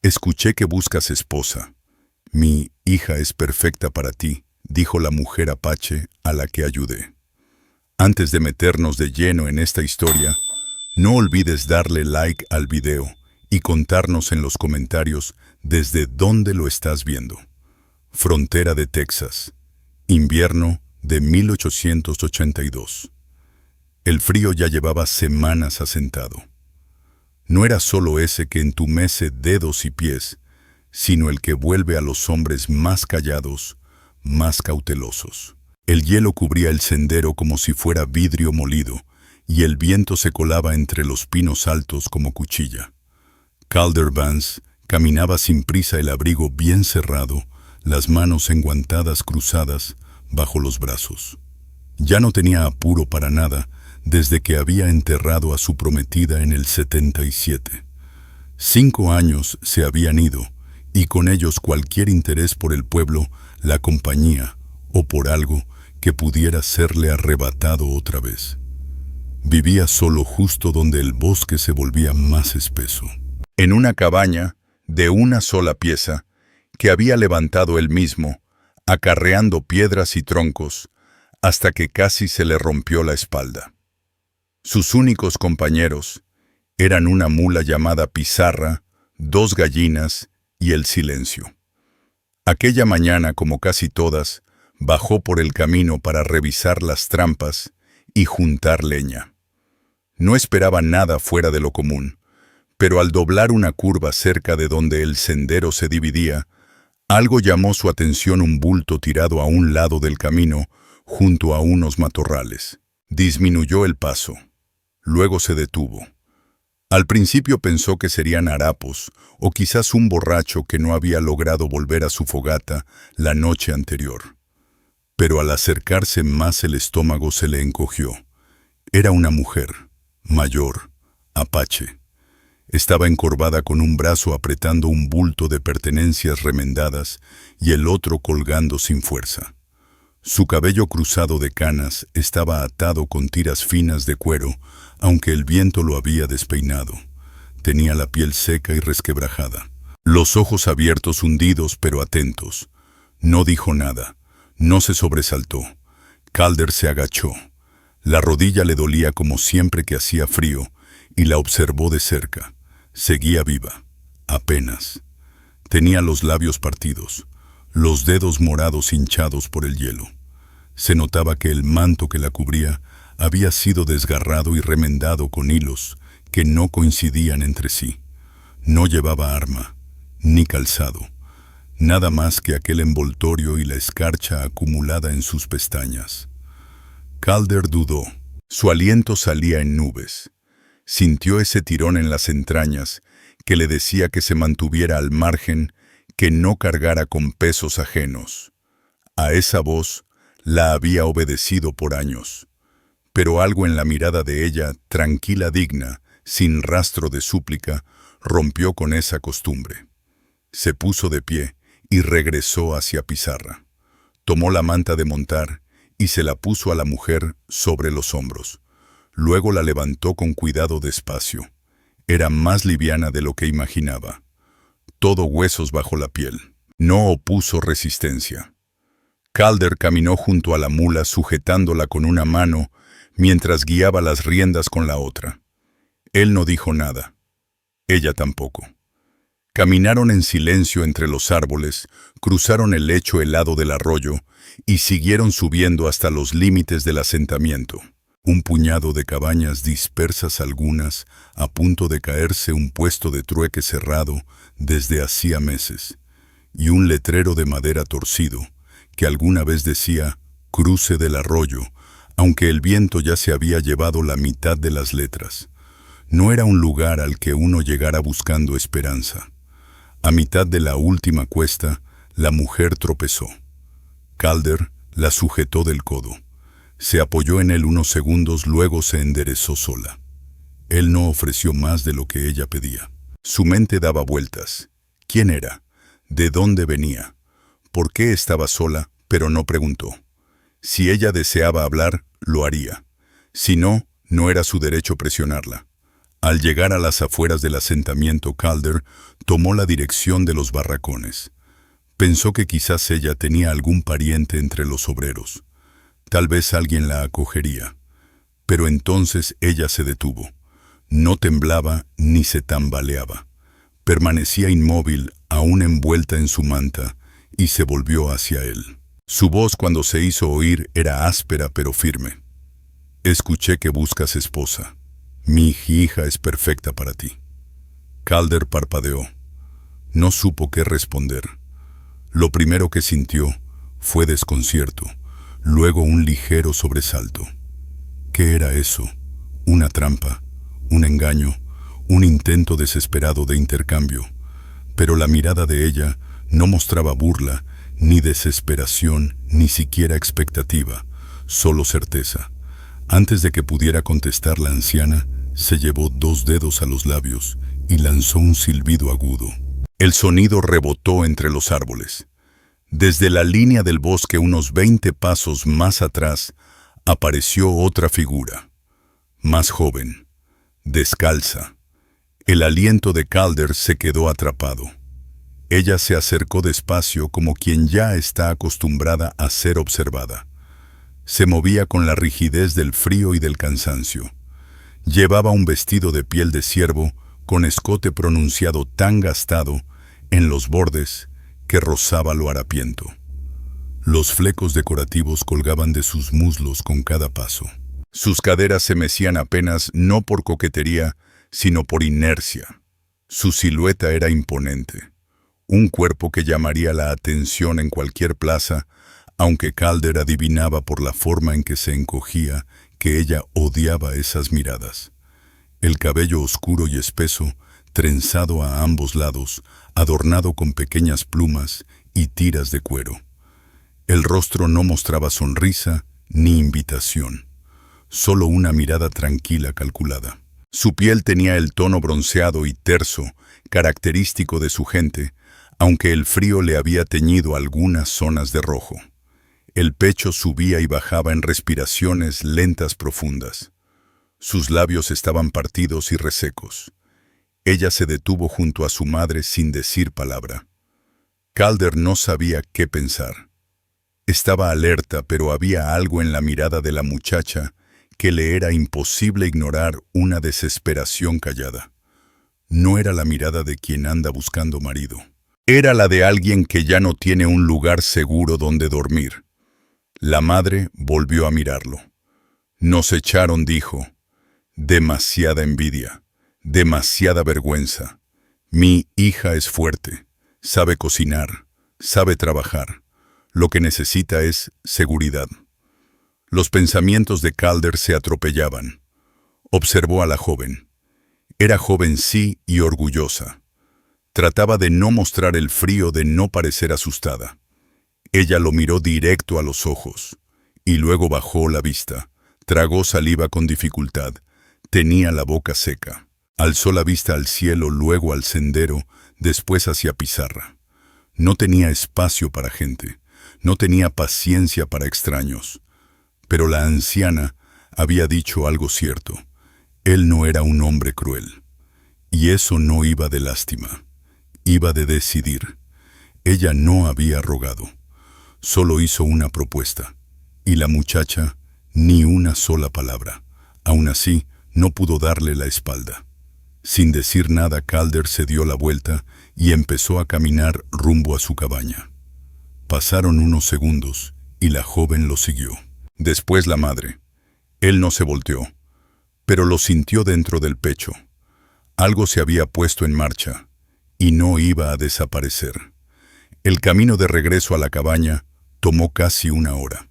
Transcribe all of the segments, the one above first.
Escuché que buscas esposa. Mi hija es perfecta para ti, dijo la mujer apache a la que ayudé. Antes de meternos de lleno en esta historia, no olvides darle like al video y contarnos en los comentarios desde dónde lo estás viendo. Frontera de Texas. Invierno de 1882. El frío ya llevaba semanas asentado. No era solo ese que entumece dedos y pies, sino el que vuelve a los hombres más callados, más cautelosos. El hielo cubría el sendero como si fuera vidrio molido, y el viento se colaba entre los pinos altos como cuchilla. Calder Vance caminaba sin prisa, el abrigo bien cerrado, las manos enguantadas cruzadas bajo los brazos. Ya no tenía apuro para nada desde que había enterrado a su prometida en el 77. 5 años se habían ido, y con ellos cualquier interés por el pueblo, la compañía o por algo que pudiera serle arrebatado otra vez. Vivía solo justo donde el bosque se volvía más espeso. En una cabaña de una sola pieza que había levantado él mismo, acarreando piedras y troncos, hasta que casi se le rompió la espalda. Sus únicos compañeros eran una mula llamada Pizarra, 2 gallinas y el silencio. Aquella mañana, como casi todas, bajó por el camino para revisar las trampas y juntar leña. No esperaba nada fuera de lo común, pero al doblar una curva cerca de donde el sendero se dividía, algo llamó su atención: un bulto tirado a un lado del camino, junto a unos matorrales. Disminuyó el paso. Luego se detuvo. Al principio pensó que serían harapos, o quizás un borracho que no había logrado volver a su fogata la noche anterior. Pero al acercarse más, el estómago se le encogió. Era una mujer, mayor, apache. Estaba encorvada con un brazo apretando un bulto de pertenencias remendadas y el otro colgando sin fuerza. Su cabello cruzado de canas estaba atado con tiras finas de cuero, aunque el viento lo había despeinado. Tenía la piel seca y resquebrajada. Los ojos abiertos, hundidos pero atentos. No dijo nada. No se sobresaltó. Calder se agachó. La rodilla le dolía como siempre que hacía frío, y la observó de cerca. Seguía viva. Apenas. Tenía los labios partidos, los dedos morados hinchados por el hielo. Se notaba que el manto que la cubría había sido desgarrado y remendado con hilos que no coincidían entre sí. No llevaba arma, ni calzado, nada más que aquel envoltorio y la escarcha acumulada en sus pestañas. Calder dudó. Su aliento salía en nubes. Sintió ese tirón en las entrañas que le decía que se mantuviera al margen, que no cargara con pesos ajenos. A esa voz la había obedecido por años. Pero algo en la mirada de ella, tranquila, digna, sin rastro de súplica, rompió con esa costumbre. Se puso de pie y regresó hacia Pizarra. Tomó la manta de montar y se la puso a la mujer sobre los hombros. Luego la levantó con cuidado despacio. Era más liviana de lo que imaginaba. Todo huesos bajo la piel. No opuso resistencia. Calder caminó junto a la mula sujetándola con una mano mientras guiaba las riendas con la otra. Él no dijo nada. Ella tampoco. Caminaron en silencio entre los árboles, cruzaron el lecho helado del arroyo y siguieron subiendo hasta los límites del asentamiento. Un puñado de cabañas dispersas, algunas a punto de caerse, un puesto de trueque cerrado desde hacía meses, y un letrero de madera torcido que alguna vez decía «Cruce del arroyo», aunque el viento ya se había llevado la mitad de las letras. No era un lugar al que uno llegara buscando esperanza. A mitad de la última cuesta, la mujer tropezó. Calder la sujetó del codo. Se apoyó en él unos segundos, luego se enderezó sola. Él no ofreció más de lo que ella pedía. Su mente daba vueltas. ¿Quién era? ¿De dónde venía? ¿Por qué estaba sola? Pero no preguntó. Si ella deseaba hablar, lo haría. Si no, no era su derecho presionarla. Al llegar a las afueras del asentamiento, Calder tomó la dirección de los barracones. Pensó que quizás ella tenía algún pariente entre los obreros. Tal vez alguien la acogería. Pero entonces ella se detuvo. No temblaba ni se tambaleaba. Permanecía inmóvil, aún envuelta en su manta, y se volvió hacia él. Su voz, cuando se hizo oír, era áspera pero firme. «Escuché que buscas esposa. Mi hija es perfecta para ti». Calder parpadeó. No supo qué responder. Lo primero que sintió fue desconcierto, luego un ligero sobresalto. ¿Qué era eso? ¿Una trampa? ¿Un engaño? ¿Un intento desesperado de intercambio? Pero la mirada de ella no mostraba burla, ni desesperación, ni siquiera expectativa, solo certeza. Antes de que pudiera contestar, la anciana se llevó 2 dedos a los labios y lanzó un silbido agudo. El sonido rebotó entre los árboles. Desde la línea del bosque, unos 20 pasos más atrás, apareció otra figura, más joven, descalza. El aliento de Calder se quedó atrapado. Ella se acercó despacio, como quien ya está acostumbrada a ser observada. Se movía con la rigidez del frío y del cansancio. Llevaba un vestido de piel de ciervo con escote pronunciado tan gastado en los bordes que rozaba lo harapiento. Los flecos decorativos colgaban de sus muslos con cada paso. Sus caderas se mecían apenas, no por coquetería, sino por inercia. Su silueta era imponente. Un cuerpo que llamaría la atención en cualquier plaza, aunque Calder adivinaba por la forma en que se encogía que ella odiaba esas miradas. El cabello oscuro y espeso, trenzado a ambos lados, adornado con pequeñas plumas y tiras de cuero. El rostro no mostraba sonrisa ni invitación, solo una mirada tranquila, calculada. Su piel tenía el tono bronceado y terso, característico de su gente, aunque el frío le había teñido algunas zonas de rojo. El pecho subía y bajaba en respiraciones lentas profundas. Sus labios estaban partidos y resecos. Ella se detuvo junto a su madre sin decir palabra. Calder no sabía qué pensar. Estaba alerta, pero había algo en la mirada de la muchacha que le era imposible ignorar, una desesperación callada. No era la mirada de quien anda buscando marido. Era la de alguien que ya no tiene un lugar seguro donde dormir. La madre volvió a mirarlo. «Nos echaron», dijo. «Demasiada envidia, demasiada vergüenza. Mi hija es fuerte, sabe cocinar, sabe trabajar. Lo que necesita es seguridad». Los pensamientos de Calder se atropellaban. Observó a la joven. Era joven, sí, y orgullosa. Trataba de no mostrar el frío, de no parecer asustada. Ella lo miró directo a los ojos, y luego bajó la vista. Tragó saliva con dificultad. Tenía la boca seca. Alzó la vista al cielo, luego al sendero, después hacia Pizarra. No tenía espacio para gente. No tenía paciencia para extraños. Pero la anciana había dicho algo cierto. Él no era un hombre cruel. Y eso no iba de lástima. Iba de decidir. Ella no había rogado. Solo hizo una propuesta. Y la muchacha, ni una sola palabra. Aún así, no pudo darle la espalda. Sin decir nada, Calder se dio la vuelta y empezó a caminar rumbo a su cabaña. Pasaron unos segundos y la joven lo siguió. Después la madre. Él no se volteó, pero lo sintió dentro del pecho. Algo se había puesto en marcha y no iba a desaparecer. El camino de regreso a la cabaña tomó casi 1 hora.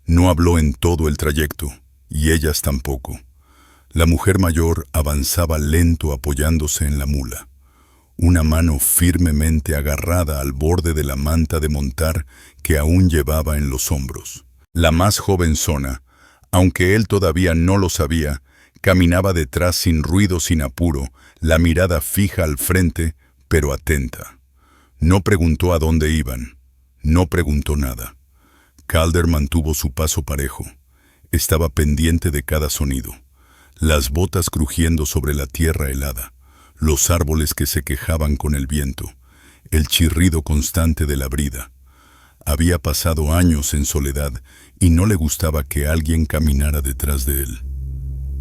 No habló en todo el trayecto, y ellas tampoco. La mujer mayor avanzaba lento, apoyándose en la mula, una mano firmemente agarrada al borde de la manta de montar que aún llevaba en los hombros. La más jovenzona, aunque él todavía no lo sabía, caminaba detrás sin ruido, sin apuro, la mirada fija al frente, pero atenta. No preguntó a dónde iban, no preguntó nada. Calder mantuvo su paso parejo. Estaba pendiente de cada sonido. las botas crujiendo sobre la tierra helada, los árboles que se quejaban con el viento, el chirrido constante de la brida. Había pasado años en soledad y no le gustaba que alguien caminara detrás de él.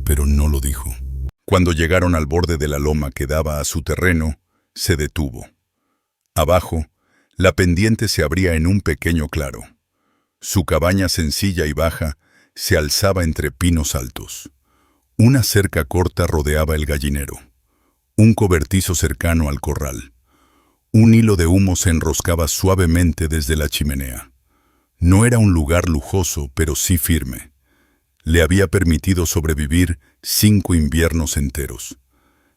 Pero no lo dijo. Cuando llegaron al borde de la loma que daba a su terreno, se detuvo. Abajo, la pendiente se abría en un pequeño claro. Su cabaña sencilla y baja se alzaba entre pinos altos. Una cerca corta rodeaba el gallinero, un cobertizo cercano al corral. Un hilo de humo se enroscaba suavemente desde la chimenea. No era un lugar lujoso, pero sí firme. Le había permitido sobrevivir 5 inviernos enteros.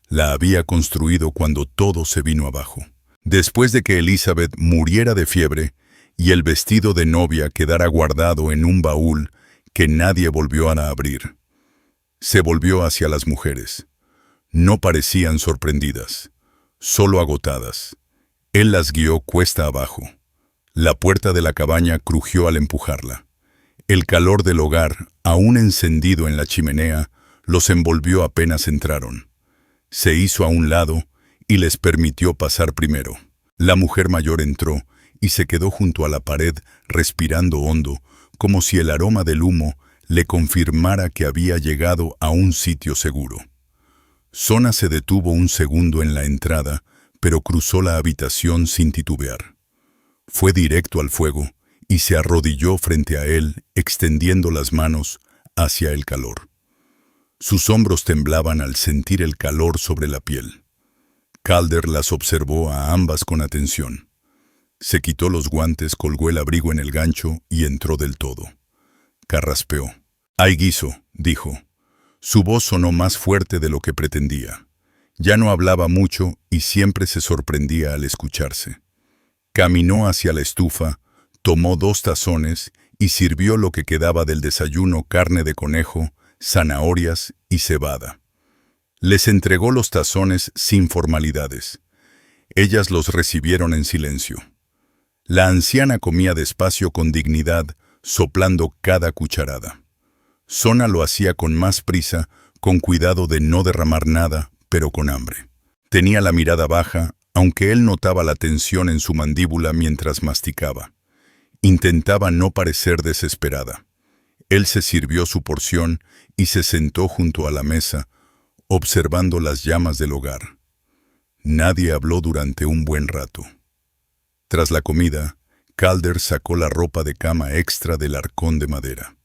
La había construido cuando todo se vino abajo. Después de que Elizabeth muriera de fiebre y el vestido de novia quedara guardado en un baúl que nadie volvió a abrir, se volvió hacia las mujeres. No parecían sorprendidas, solo agotadas. Él las guió cuesta abajo. La puerta de la cabaña crujió al empujarla. El calor del hogar, aún encendido en la chimenea, los envolvió apenas entraron. Se hizo a un lado y les permitió pasar primero. La mujer mayor entró y se quedó junto a la pared, respirando hondo, como si el aroma del humo le confirmara que había llegado a un sitio seguro. Sona se detuvo un segundo en la entrada, pero cruzó la habitación sin titubear. Fue directo al fuego y se arrodilló frente a él, extendiendo las manos hacia el calor. Sus hombros temblaban al sentir el calor sobre la piel. Calder las observó a ambas con atención. Se quitó los guantes, colgó el abrigo en el gancho y entró del todo. Carraspeó. «Hay guiso», dijo. Su voz sonó más fuerte de lo que pretendía. Ya no hablaba mucho y siempre se sorprendía al escucharse. Caminó hacia la estufa, tomó 2 tazones y sirvió lo que quedaba del desayuno: carne de conejo, zanahorias y cebada. Les entregó los tazones sin formalidades. Ellas los recibieron en silencio. La anciana comía despacio con dignidad, soplando cada cucharada. Sona lo hacía con más prisa, con cuidado de no derramar nada, pero con hambre. Tenía la mirada baja, aunque él notaba la tensión en su mandíbula mientras masticaba. Intentaba no parecer desesperada. Él se sirvió su porción y se sentó junto a la mesa, observando las llamas del hogar. Nadie habló durante un buen rato. Tras la comida, Calder sacó la ropa de cama extra del arcón de madera.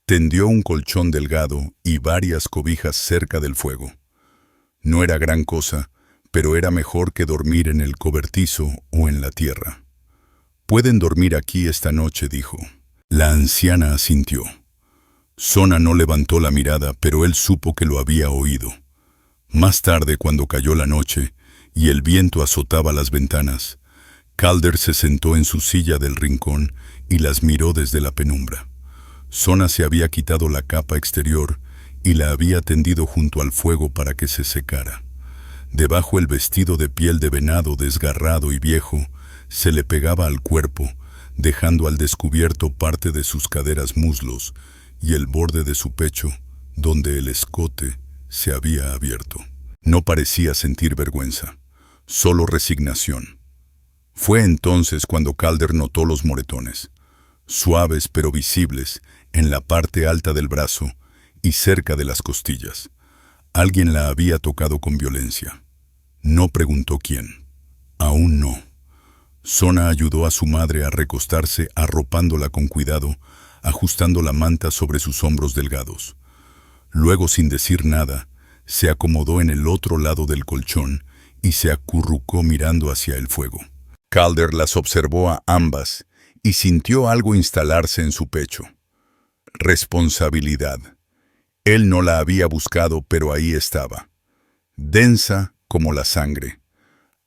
Tendió un colchón delgado y varias cobijas cerca del fuego. No era gran cosa, pero era mejor que dormir en el cobertizo o en la tierra. «Pueden dormir aquí esta noche», dijo. La anciana asintió. Sona no levantó la mirada, pero él supo que lo había oído. Más tarde, cuando cayó la noche y el viento azotaba las ventanas, Calder se sentó en su silla del rincón y las miró desde la penumbra. Sona se había quitado la capa exterior y la había tendido junto al fuego para que se secara. Debajo el vestido de piel de venado desgarrado y viejo se le pegaba al cuerpo, dejando al descubierto parte de sus caderas, muslos y el borde de su pecho, donde el escote se había abierto. No parecía sentir vergüenza, solo resignación. Fue entonces cuando Calder notó los moretones, suaves pero visibles, en la parte alta del brazo y cerca de las costillas. Alguien la había tocado con violencia. No preguntó quién. Aún no. Sona ayudó a su madre a recostarse, arropándola con cuidado, ajustando la manta sobre sus hombros delgados. Luego, sin decir nada, se acomodó en el otro lado del colchón y se acurrucó mirando hacia el fuego. Calder las observó a ambas y sintió algo instalarse en su pecho. Responsabilidad. Él no la había buscado, pero ahí estaba, densa como la sangre.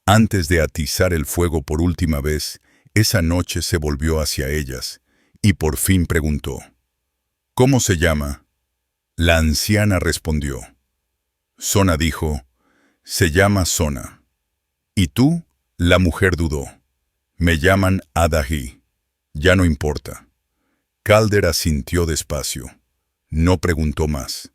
Antes de atizar el fuego por última vez, esa noche se volvió hacia ellas y por fin preguntó: «¿Cómo se llama?». La anciana respondió. Sona dijo: «Se llama Sona». «¿Y tú?». La mujer dudó. «Me llaman Adahi». «Ya no importa». Calder asintió despacio. No preguntó más.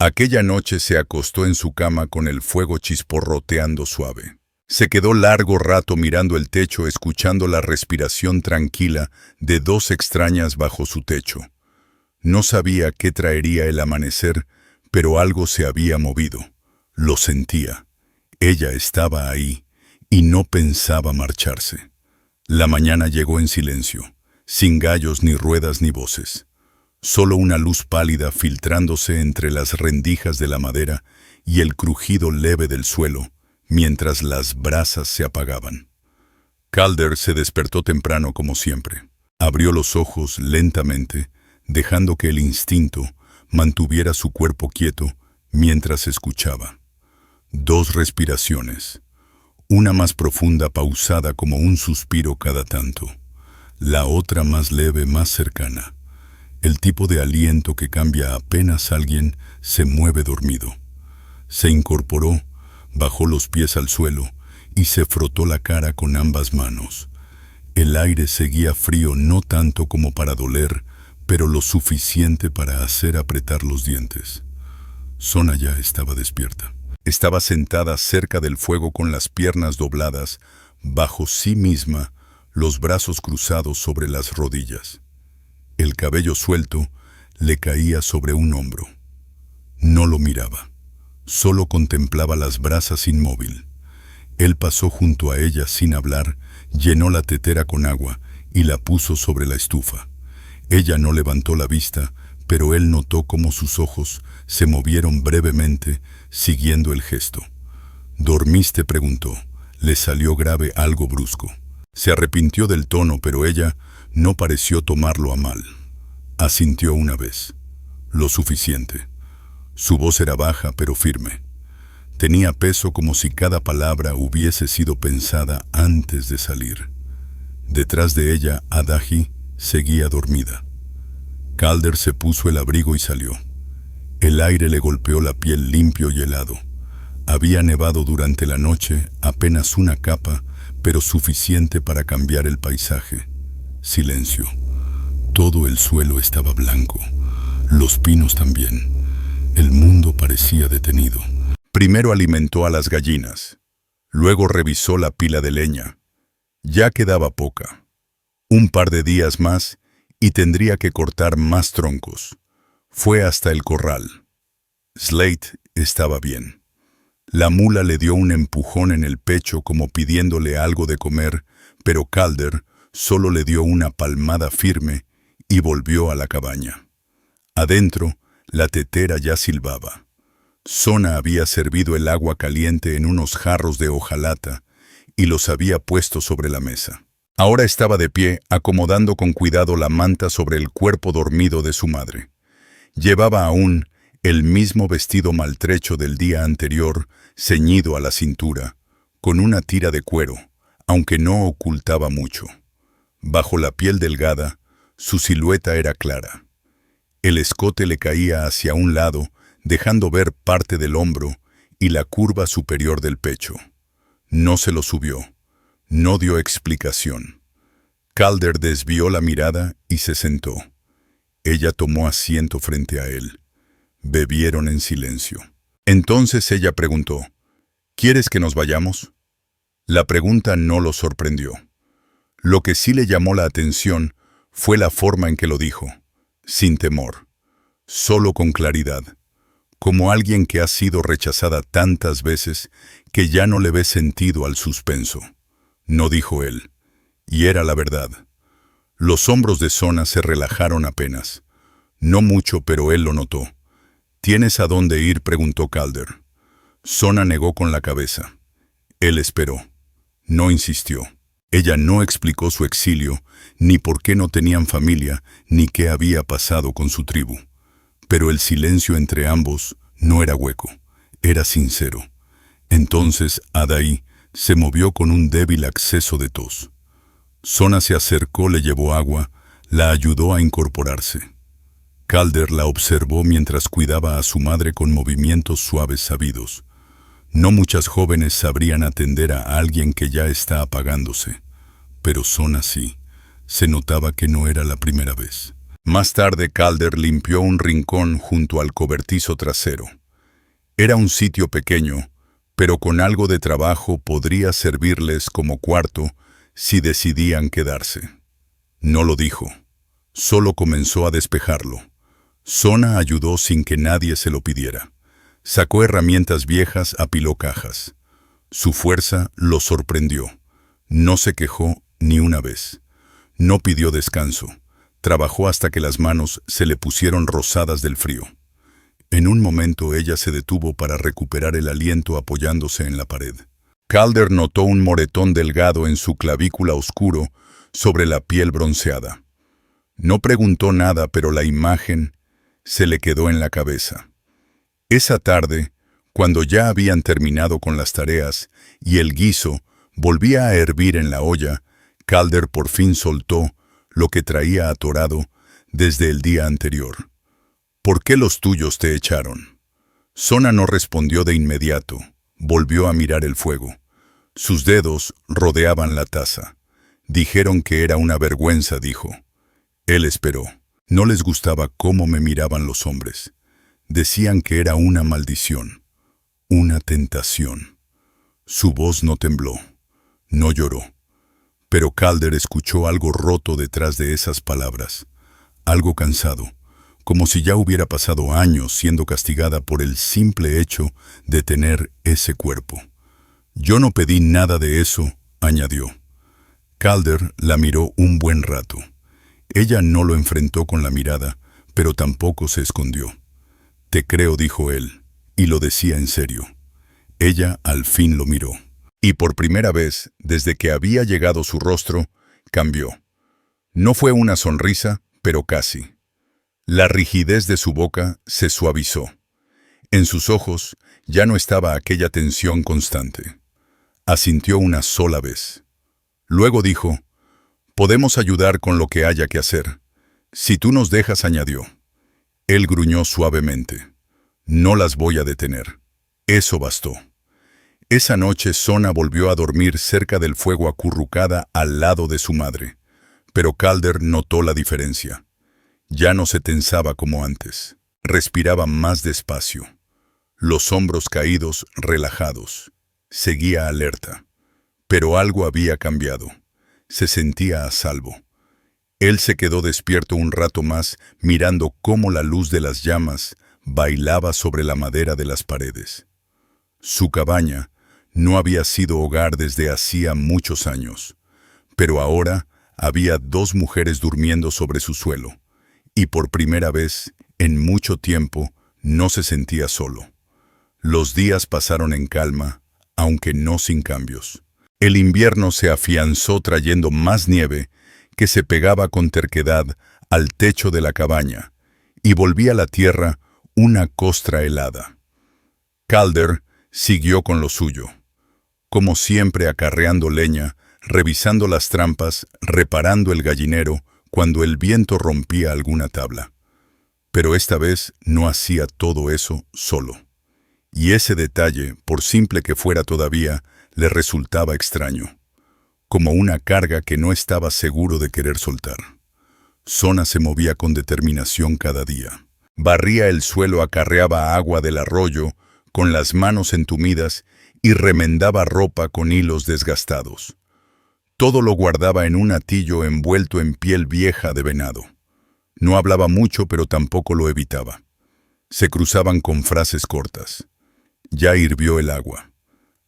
Aquella noche se acostó en su cama con el fuego chisporroteando suave. Se quedó largo rato mirando el techo, escuchando la respiración tranquila de dos extrañas bajo su techo. No sabía qué traería el amanecer, pero algo se había movido. Lo sentía. Ella estaba ahí y no pensaba marcharse. La mañana llegó en silencio, sin gallos ni ruedas ni voces. Solo una luz pálida filtrándose entre las rendijas de la madera y el crujido leve del suelo, mientras las brasas se apagaban. Calder se despertó temprano como siempre. Abrió los ojos lentamente, dejando que el instinto mantuviera su cuerpo quieto mientras escuchaba. 2 respiraciones, una más profunda pausada como un suspiro cada tanto, la otra más leve, más cercana. El tipo de aliento que cambia apenas alguien se mueve dormido. Se incorporó, bajó los pies al suelo y se frotó la cara con ambas manos. El aire seguía frío, no tanto como para doler, pero lo suficiente para hacer apretar los dientes. Sona ya estaba despierta. Estaba sentada cerca del fuego con las piernas dobladas, bajo sí misma, los brazos cruzados sobre las rodillas. El cabello suelto le caía sobre un hombro. No lo miraba, solo contemplaba las brasas inmóvil. Él pasó junto a ella sin hablar, llenó la tetera con agua y la puso sobre la estufa. Ella no levantó la vista, pero él notó cómo sus ojos se movieron brevemente, siguiendo el gesto. ¿Dormiste?, preguntó. Le salió grave, algo brusco. Se arrepintió del tono, pero ella no pareció tomarlo a mal. Asintió una vez. Lo suficiente. Su voz era baja, pero firme. Tenía peso, como si cada palabra hubiese sido pensada antes de salir. Detrás de ella, Adahi seguía dormida. Calder se puso el abrigo y salió. El aire le golpeó la piel limpio y helado. Había nevado durante la noche, apenas una capa, pero suficiente para cambiar el paisaje. Silencio. Todo el suelo estaba blanco. Los pinos también. El mundo parecía detenido. Primero alimentó a las gallinas. Luego revisó la pila de leña. Ya quedaba poca. Un par de días más y tendría que cortar más troncos. Fue hasta el corral. Slate estaba bien. La mula le dio un empujón en el pecho como pidiéndole algo de comer, pero Calder solo le dio una palmada firme y volvió a la cabaña. Adentro, la tetera ya silbaba. Sona había servido el agua caliente en unos jarros de hojalata y los había puesto sobre la mesa. Ahora estaba de pie, acomodando con cuidado la manta sobre el cuerpo dormido de su madre. Llevaba aún el mismo vestido maltrecho del día anterior, ceñido a la cintura, con una tira de cuero, aunque no ocultaba mucho. Bajo la piel delgada, su silueta era clara. El escote le caía hacia un lado, dejando ver parte del hombro y la curva superior del pecho. No se lo subió. No dio explicación. Calder desvió la mirada y se sentó. Ella tomó asiento frente a él. Bebieron en silencio. Entonces ella preguntó, ¿quieres que nos vayamos? La pregunta no lo sorprendió. Lo que sí le llamó la atención fue la forma en que lo dijo, sin temor, solo con claridad, como alguien que ha sido rechazada tantas veces que ya no le ve sentido al suspenso. No dijo él, y era la verdad. Los hombros de Sona se relajaron apenas. No mucho, pero él lo notó. ¿Tienes a dónde ir?, preguntó Calder. Sona negó con la cabeza. Él esperó. No insistió. Ella no explicó su exilio, ni por qué no tenían familia, ni qué había pasado con su tribu. Pero el silencio entre ambos no era hueco, era sincero. Entonces Adahi se movió con un débil acceso de tos. Sona se acercó, le llevó agua, la ayudó a incorporarse. Calder la observó mientras cuidaba a su madre con movimientos suaves sabidos. No muchas jóvenes sabrían atender a alguien que ya está apagándose, pero Sona sí. Se notaba que no era la primera vez. Más tarde, Calder limpió un rincón junto al cobertizo trasero. Era un sitio pequeño, pero con algo de trabajo podría servirles como cuarto si decidían quedarse. No lo dijo, solo comenzó a despejarlo. Sona ayudó sin que nadie se lo pidiera. Sacó herramientas viejas, apiló cajas. Su fuerza lo sorprendió. No se quejó ni una vez. No pidió descanso. Trabajó hasta que las manos se le pusieron rosadas del frío. En un momento ella se detuvo para recuperar el aliento apoyándose en la pared. Calder notó un moretón delgado en su clavícula oscuro sobre la piel bronceada. No preguntó nada, pero la imagen se le quedó en la cabeza. Esa tarde, cuando ya habían terminado con las tareas y el guiso volvía a hervir en la olla, Calder por fin soltó lo que traía atorado desde el día anterior. ¿Por qué los tuyos te echaron? Sona no respondió de inmediato. Volvió a mirar el fuego. Sus dedos rodeaban la taza. Dijeron que era una vergüenza, dijo. Él esperó. No les gustaba cómo me miraban los hombres. Decían que era una maldición, una tentación. Su voz no tembló, no lloró. Pero Calder escuchó algo roto detrás de esas palabras, algo cansado, como si ya hubiera pasado años siendo castigada por el simple hecho de tener ese cuerpo. Yo no pedí nada de eso, añadió. Calder la miró un buen rato. Ella no lo enfrentó con la mirada, pero tampoco se escondió. Te creo, dijo él, y lo decía en serio. Ella al fin lo miró. Y por primera vez, desde que había llegado su rostro, cambió. No fue una sonrisa, pero casi. La rigidez de su boca se suavizó. En sus ojos ya no estaba aquella tensión constante. Asintió una sola vez. Luego dijo, «Podemos ayudar con lo que haya que hacer. Si tú nos dejas», añadió. Él gruñó suavemente. «No las voy a detener». Eso bastó. Esa noche Sona volvió a dormir cerca del fuego acurrucada al lado de su madre. Pero Calder notó la diferencia. Ya no se tensaba como antes. Respiraba más despacio. Los hombros caídos, relajados. Seguía alerta. Pero algo había cambiado. Se sentía a salvo. Él se quedó despierto un rato más, mirando cómo la luz de las llamas bailaba sobre la madera de las paredes. Su cabaña no había sido hogar desde hacía muchos años, pero ahora había 2 mujeres durmiendo sobre su suelo, y por primera vez en mucho tiempo no se sentía solo. Los días pasaron en calma, aunque no sin cambios. El invierno se afianzó trayendo más nieve que se pegaba con terquedad al techo de la cabaña, y volvía a la tierra una costra helada. Calder siguió con lo suyo, como siempre acarreando leña, revisando las trampas, reparando el gallinero cuando el viento rompía alguna tabla. Pero esta vez no hacía todo eso solo. Y ese detalle, por simple que fuera todavía, le resultaba extraño, como una carga que no estaba seguro de querer soltar. Sona se movía con determinación cada día. Barría el suelo, acarreaba agua del arroyo con las manos entumidas y remendaba ropa con hilos desgastados. Todo lo guardaba en un atillo envuelto en piel vieja de venado. No hablaba mucho, pero tampoco lo evitaba. Se cruzaban con frases cortas. Ya hirvió el agua.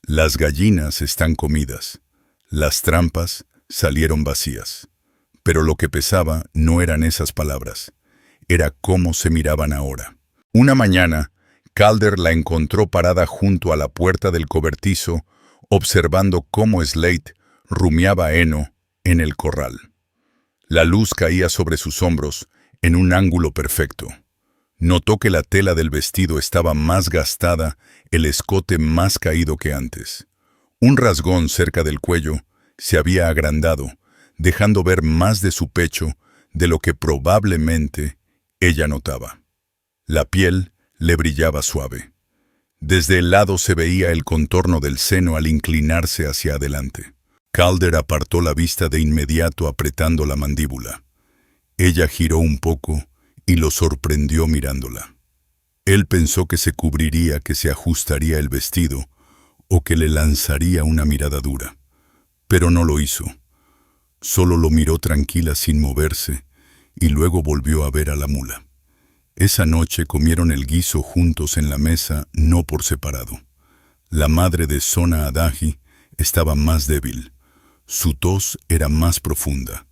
Las gallinas están comidas. Las trampas salieron vacías. Pero lo que pesaba no eran esas palabras. Era cómo se miraban ahora. Una mañana, Calder la encontró parada junto a la puerta del cobertizo, observando cómo Slate rumiaba heno en el corral. La luz caía sobre sus hombros en un ángulo perfecto. Notó que la tela del vestido estaba más gastada, el escote más caído que antes. Un rasgón cerca del cuello se había agrandado, dejando ver más de su pecho de lo que probablemente ella notaba. La piel le brillaba suave. Desde el lado se veía el contorno del seno al inclinarse hacia adelante. Calder apartó la vista de inmediato apretando la mandíbula. Ella giró un poco y lo sorprendió mirándola. Él pensó que se cubriría, que se ajustaría el vestido o que le lanzaría una mirada dura, pero no lo hizo. Solo lo miró tranquila sin moverse y luego volvió a ver a la mula. Esa noche comieron el guiso juntos en la mesa, no por separado. La madre de Sona Adahi estaba más débil. Su tos era más profunda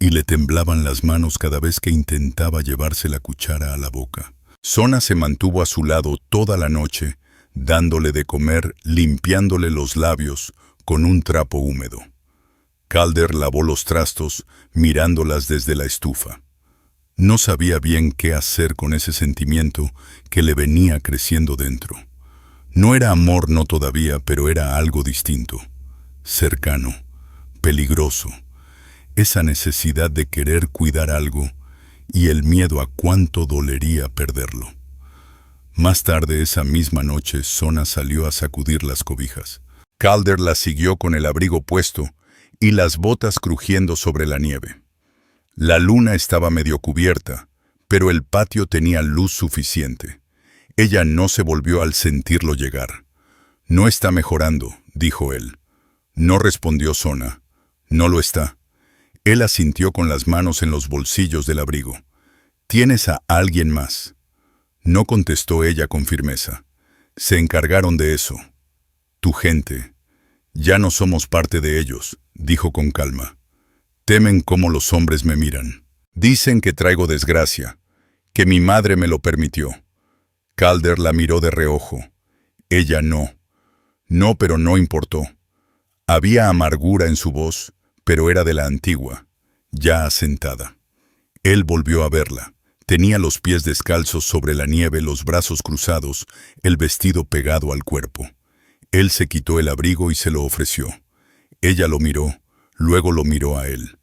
y le temblaban las manos cada vez que intentaba llevarse la cuchara a la boca. Sona se mantuvo a su lado toda la noche, dándole de comer, limpiándole los labios con un trapo húmedo. Calder lavó los trastos, mirándolas desde la estufa. No sabía bien qué hacer con ese sentimiento que le venía creciendo dentro. No era amor, no todavía, pero era algo distinto, cercano, peligroso. Esa necesidad de querer cuidar algo y el miedo a cuánto dolería perderlo. Más tarde esa misma noche, Sona salió a sacudir las cobijas. Calder la siguió con el abrigo puesto y las botas crujiendo sobre la nieve. La luna estaba medio cubierta, pero el patio tenía luz suficiente. Ella no se volvió al sentirlo llegar. «No está mejorando», dijo él. No respondió Sona. «No lo está». Él asintió con las manos en los bolsillos del abrigo. «¿Tienes a alguien más?». No contestó ella con firmeza. «Se encargaron de eso. Tu gente. Ya no somos parte de ellos», dijo con calma. «Temen cómo los hombres me miran. Dicen que traigo desgracia, que mi madre me lo permitió». Calder la miró de reojo. Ella no. No, pero no importó. Había amargura en su voz, pero era de la antigua, ya asentada. Él volvió a verla. Tenía los pies descalzos sobre la nieve, los brazos cruzados, el vestido pegado al cuerpo. Él se quitó el abrigo y se lo ofreció. Ella lo miró, luego lo miró a él.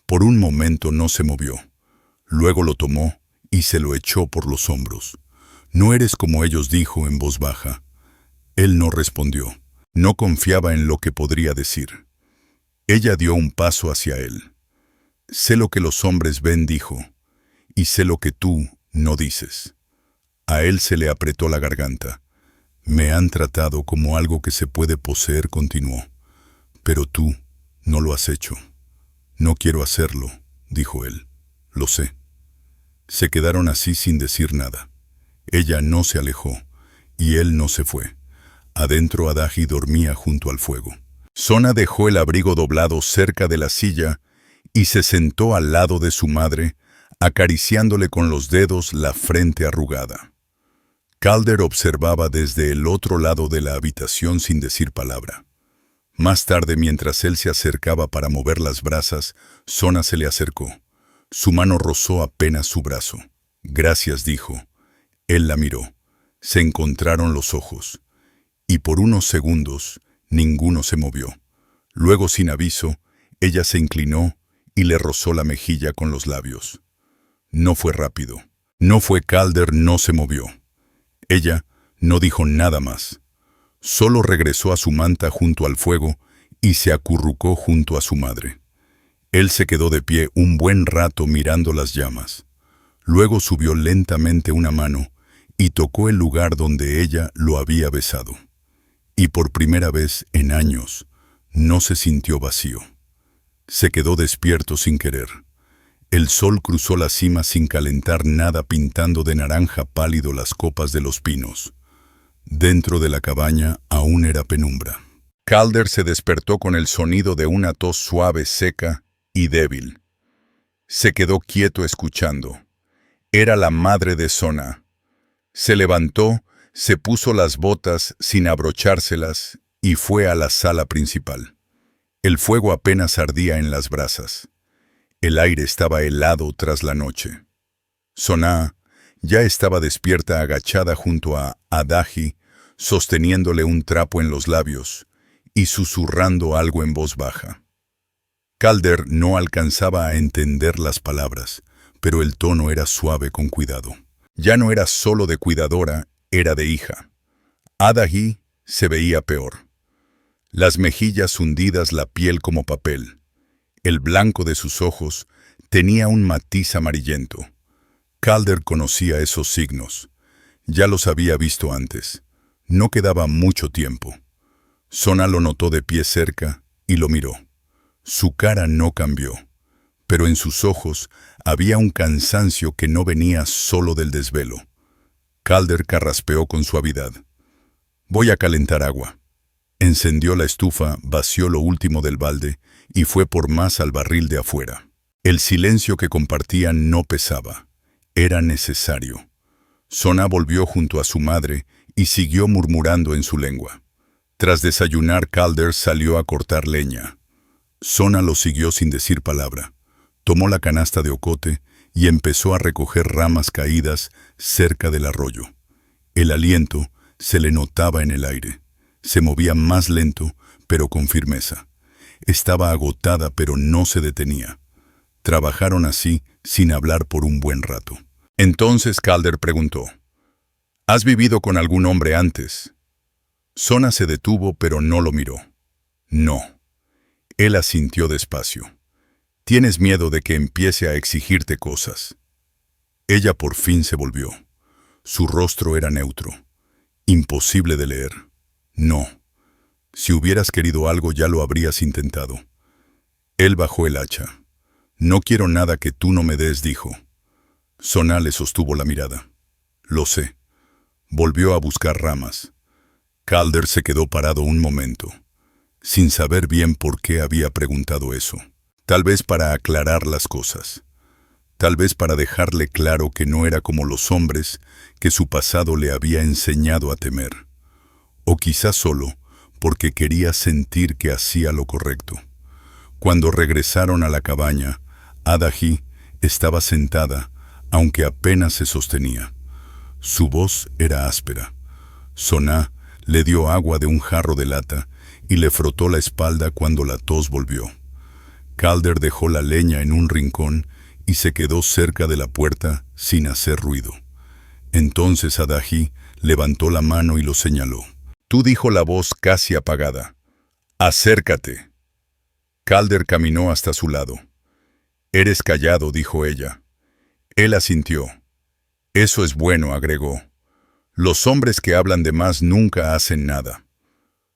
Por un momento no se movió. Luego lo tomó y se lo echó por los hombros. «No eres como ellos», dijo en voz baja. Él no respondió. No confiaba en lo que podría decir. Ella dio un paso hacia él. «Sé lo que los hombres ven», dijo, «y sé lo que tú no dices». A él se le apretó la garganta. «Me han tratado como algo que se puede poseer», continuó. «Pero tú no lo has hecho». «No quiero hacerlo», dijo él. «Lo sé». Se quedaron así sin decir nada. Ella no se alejó, y él no se fue. Adentro Adahi dormía junto al fuego. Sona dejó el abrigo doblado cerca de la silla y se sentó al lado de su madre, acariciándole con los dedos la frente arrugada. Calder observaba desde el otro lado de la habitación sin decir palabra. Más tarde, mientras él se acercaba para mover las brasas, Sona se le acercó. Su mano rozó apenas su brazo. «Gracias», dijo. Él la miró. Se encontraron los ojos. Y por unos segundos, ninguno se movió. Luego, sin aviso, ella se inclinó y le rozó la mejilla con los labios. No fue rápido. No fue Calder, no se movió. Ella no dijo nada más. Solo regresó a su manta junto al fuego y se acurrucó junto a su madre. Él se quedó de pie un buen rato mirando las llamas. Luego subió lentamente una mano y tocó el lugar donde ella lo había besado. Y por primera vez en años, no se sintió vacío. Se quedó despierto sin querer. El sol cruzó la cima sin calentar nada, pintando de naranja pálido las copas de los pinos. Dentro de la cabaña aún era penumbra. Calder se despertó con el sonido de una tos suave, seca y débil. Se quedó quieto escuchando. Era la madre de Sona. Se levantó, se puso las botas sin abrochárselas y fue a la sala principal. El fuego apenas ardía en las brasas. El aire estaba helado tras la noche. Sona ya estaba despierta, agachada junto a Adahi, sosteniéndole un trapo en los labios y susurrando algo en voz baja. Calder no alcanzaba a entender las palabras, pero el tono era suave, con cuidado. Ya no era solo de cuidadora, era de hija. Adahi se veía peor. Las mejillas hundidas, la piel como papel. El blanco de sus ojos Tenía un matiz amarillento. Calder conocía esos signos. Ya los había visto antes. No quedaba mucho tiempo. Sona lo notó de pie cerca y lo miró. Su cara no cambió, pero en sus ojos había un cansancio que no venía solo del desvelo. Calder carraspeó con suavidad. «Voy a calentar agua». Encendió la estufa, vació lo último del balde y fue por más al barril de afuera. El silencio que compartían no pesaba. Era necesario. Sona volvió junto a su madre y siguió murmurando en su lengua. Tras desayunar, Calder salió a cortar leña. Sona lo siguió sin decir palabra. Tomó la canasta de ocote y empezó a recoger ramas caídas cerca del arroyo. El aliento se le notaba en el aire. Se movía más lento, pero con firmeza. Estaba agotada, pero no se detenía. Trabajaron así, sin hablar por un buen rato. Entonces Calder preguntó, «¿Has vivido con algún hombre antes?» Sona se detuvo, pero no lo miró. «No». Él asintió despacio. «Tienes miedo de que empiece a exigirte cosas». Ella por fin se volvió. Su rostro era neutro. Imposible de leer. «No. Si hubieras querido algo ya lo habrías intentado». Él bajó el hacha. «No quiero nada que tú no me des», dijo. Sona le sostuvo la mirada. «Lo sé». Volvió a buscar ramas. Calder se quedó parado un momento, sin saber bien por qué había preguntado eso. Tal vez para aclarar las cosas. Tal vez para dejarle claro que no era como los hombres que su pasado le había enseñado a temer. O quizás solo porque quería sentir que hacía lo correcto. Cuando regresaron a la cabaña, Adahy estaba sentada, aunque apenas se sostenía. Su voz era áspera. Sona le dio agua de un jarro de lata y le frotó la espalda cuando la tos volvió. Calder dejó la leña en un rincón y se quedó cerca de la puerta sin hacer ruido. Entonces Adahy levantó la mano y lo señaló. «Tú», dijo la voz casi apagada. «Acércate». Calder caminó hasta su lado. «Eres callado», dijo ella. Él asintió. «Eso es bueno», agregó. «Los hombres que hablan de más nunca hacen nada».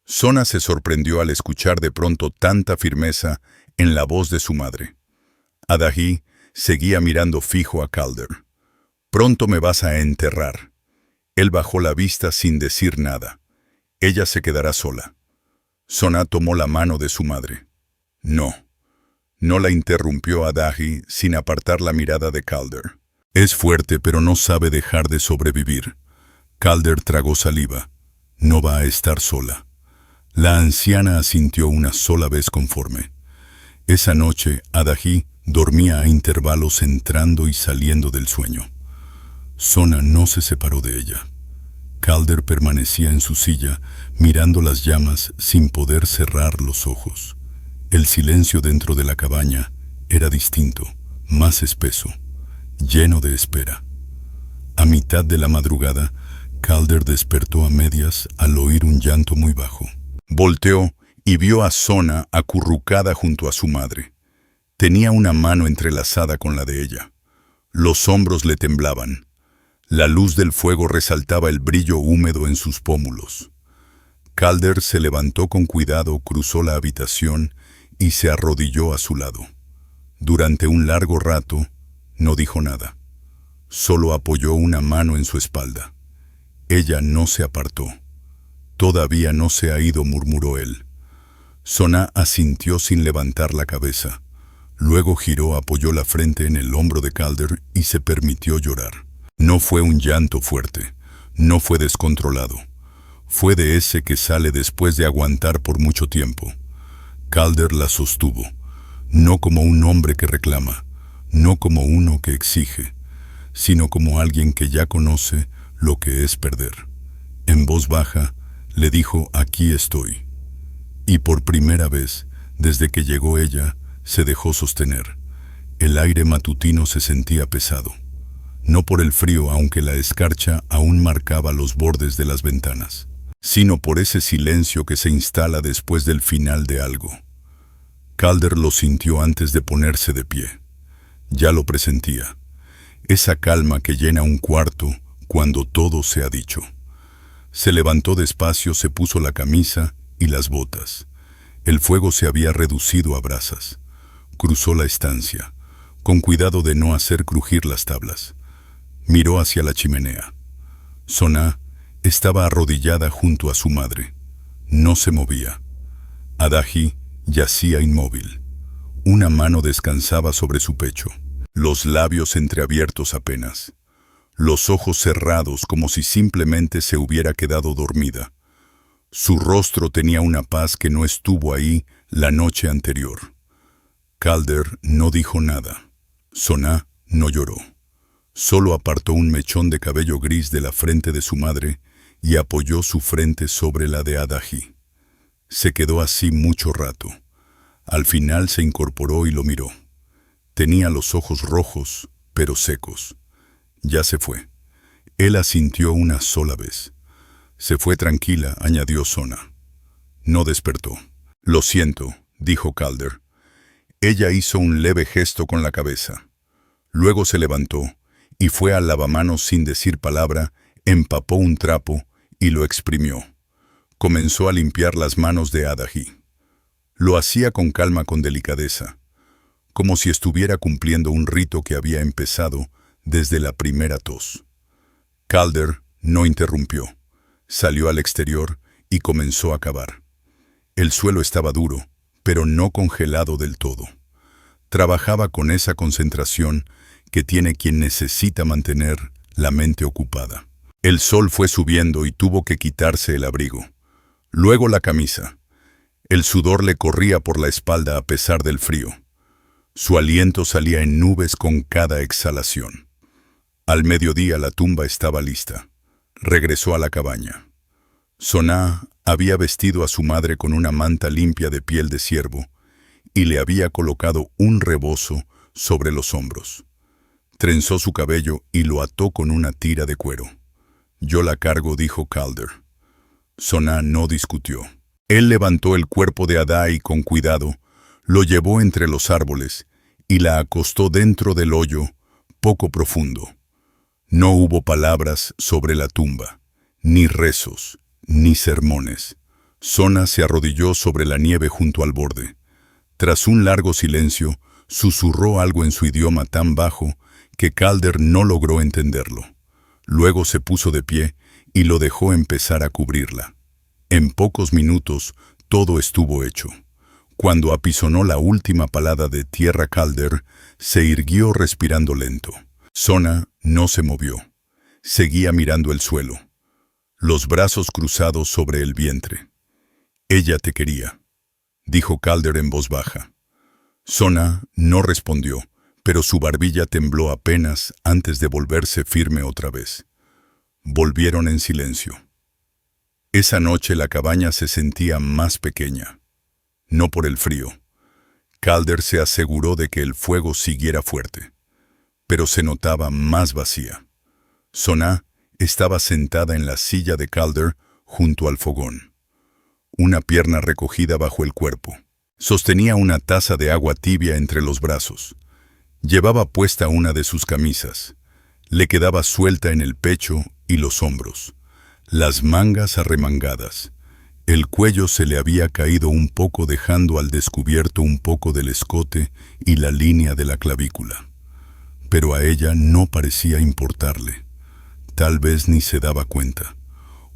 Sona se sorprendió al escuchar de pronto tanta firmeza en la voz de su madre. Adahy seguía mirando fijo a Calder. «Pronto me vas a enterrar». Él bajó la vista sin decir nada. «Ella se quedará sola». Sona tomó la mano de su madre. «No». No la interrumpió Adahy sin apartar la mirada de Calder. «Es fuerte, pero no sabe dejar de sobrevivir». Calder tragó saliva. «No va a estar sola». La anciana asintió una sola vez conforme. Esa noche, Adahy dormía a intervalos entrando y saliendo del sueño. Sona no se separó de ella. Calder permanecía en su silla, mirando las llamas sin poder cerrar los ojos. El silencio dentro de la cabaña era distinto, más espeso, lleno de espera. A mitad de la madrugada, Calder despertó a medias al oír un llanto muy bajo. Volteó y vio a Sona acurrucada junto a su madre. Tenía una mano entrelazada con la de ella. Los hombros le temblaban. La luz del fuego resaltaba el brillo húmedo en sus pómulos. Calder se levantó con cuidado, cruzó la habitación y se arrodilló a su lado. Durante un largo rato, no dijo nada. Solo apoyó una mano en su espalda. Ella no se apartó. «Todavía no se ha ido», murmuró él. Sona asintió sin levantar la cabeza. Luego giró, apoyó la frente en el hombro de Calder y se permitió llorar. No fue un llanto fuerte, no fue descontrolado. Fue de ese que sale después de aguantar por mucho tiempo. Calder la sostuvo, no como un hombre que reclama, no como uno que exige, sino como alguien que ya conoce lo que es perder. En voz baja, le dijo: «Aquí estoy». Y por primera vez, desde que llegó ella, se dejó sostener. El aire matutino se sentía pesado. No por el frío, aunque la escarcha aún marcaba los bordes de las ventanas, sino por ese silencio que se instala después del final de algo. Calder lo sintió antes de ponerse de pie. Ya lo presentía. Esa calma que llena un cuarto cuando todo se ha dicho. Se levantó despacio, se puso la camisa y las botas. El fuego se había reducido a brasas. Cruzó la estancia, con cuidado de no hacer crujir las tablas. Miró hacia la chimenea. Soná estaba arrodillada junto a su madre. No se movía. Adahi yacía inmóvil. Una mano descansaba sobre su pecho, los labios entreabiertos apenas, los ojos cerrados como si simplemente se hubiera quedado dormida. Su rostro tenía una paz que no estuvo ahí la noche anterior. Calder no dijo nada. Soná no lloró. Solo apartó un mechón de cabello gris de la frente de su madre y apoyó su frente sobre la de Adahi. Se quedó así mucho rato. Al final se incorporó y lo miró. Tenía los ojos rojos, pero secos. Ya se fue. Él asintió una sola vez. Se fue tranquila, añadió Sona. No despertó. Lo siento, dijo Calder. Ella hizo un leve gesto con la cabeza. Luego se levantó y fue al lavamanos sin decir palabra, empapó un trapo y lo exprimió. Comenzó a limpiar las manos de Adahi. Lo hacía con calma, con delicadeza, como si estuviera cumpliendo un rito que había empezado desde la primera tos. Calder no interrumpió. Salió al exterior y comenzó a cavar. El suelo estaba duro, pero no congelado del todo. Trabajaba con esa concentración que tiene quien necesita mantener la mente ocupada. El sol fue subiendo y tuvo que quitarse el abrigo. Luego la camisa. El sudor le corría por la espalda a pesar del frío. Su aliento salía en nubes con cada exhalación. Al mediodía la tumba estaba lista. Regresó a la cabaña. Soná había vestido a su madre con una manta limpia de piel de ciervo y le había colocado un rebozo sobre los hombros. Trenzó su cabello y lo ató con una tira de cuero. «Yo la cargo», dijo Calder. Soná no discutió. Él levantó el cuerpo de Adahi con cuidado, lo llevó entre los árboles y la acostó dentro del hoyo, poco profundo. No hubo palabras sobre la tumba, ni rezos, ni sermones. Sona se arrodilló sobre la nieve junto al borde. Tras un largo silencio, susurró algo en su idioma tan bajo que Calder no logró entenderlo. Luego se puso de pie y lo dejó empezar a cubrirla. En pocos minutos todo estuvo hecho. Cuando apisonó la última palada de tierra, Calder se irguió respirando lento. Sona no se movió. Seguía mirando el suelo, los brazos cruzados sobre el vientre. «Ella te quería», dijo Calder en voz baja. Sona no respondió, pero su barbilla tembló apenas antes de volverse firme otra vez. Volvieron en silencio. Esa noche la cabaña se sentía más pequeña. No por el frío. Calder se aseguró de que el fuego siguiera fuerte, pero se notaba más vacía. Soná estaba sentada en la silla de Calder junto al fogón, una pierna recogida bajo el cuerpo. Sostenía una taza de agua tibia entre los brazos. Llevaba puesta una de sus camisas. Le quedaba suelta en el pecho y los hombros, las mangas arremangadas. El cuello se le había caído un poco, dejando al descubierto un poco del escote y la línea de la clavícula. Pero a ella no parecía importarle. Tal vez ni se daba cuenta.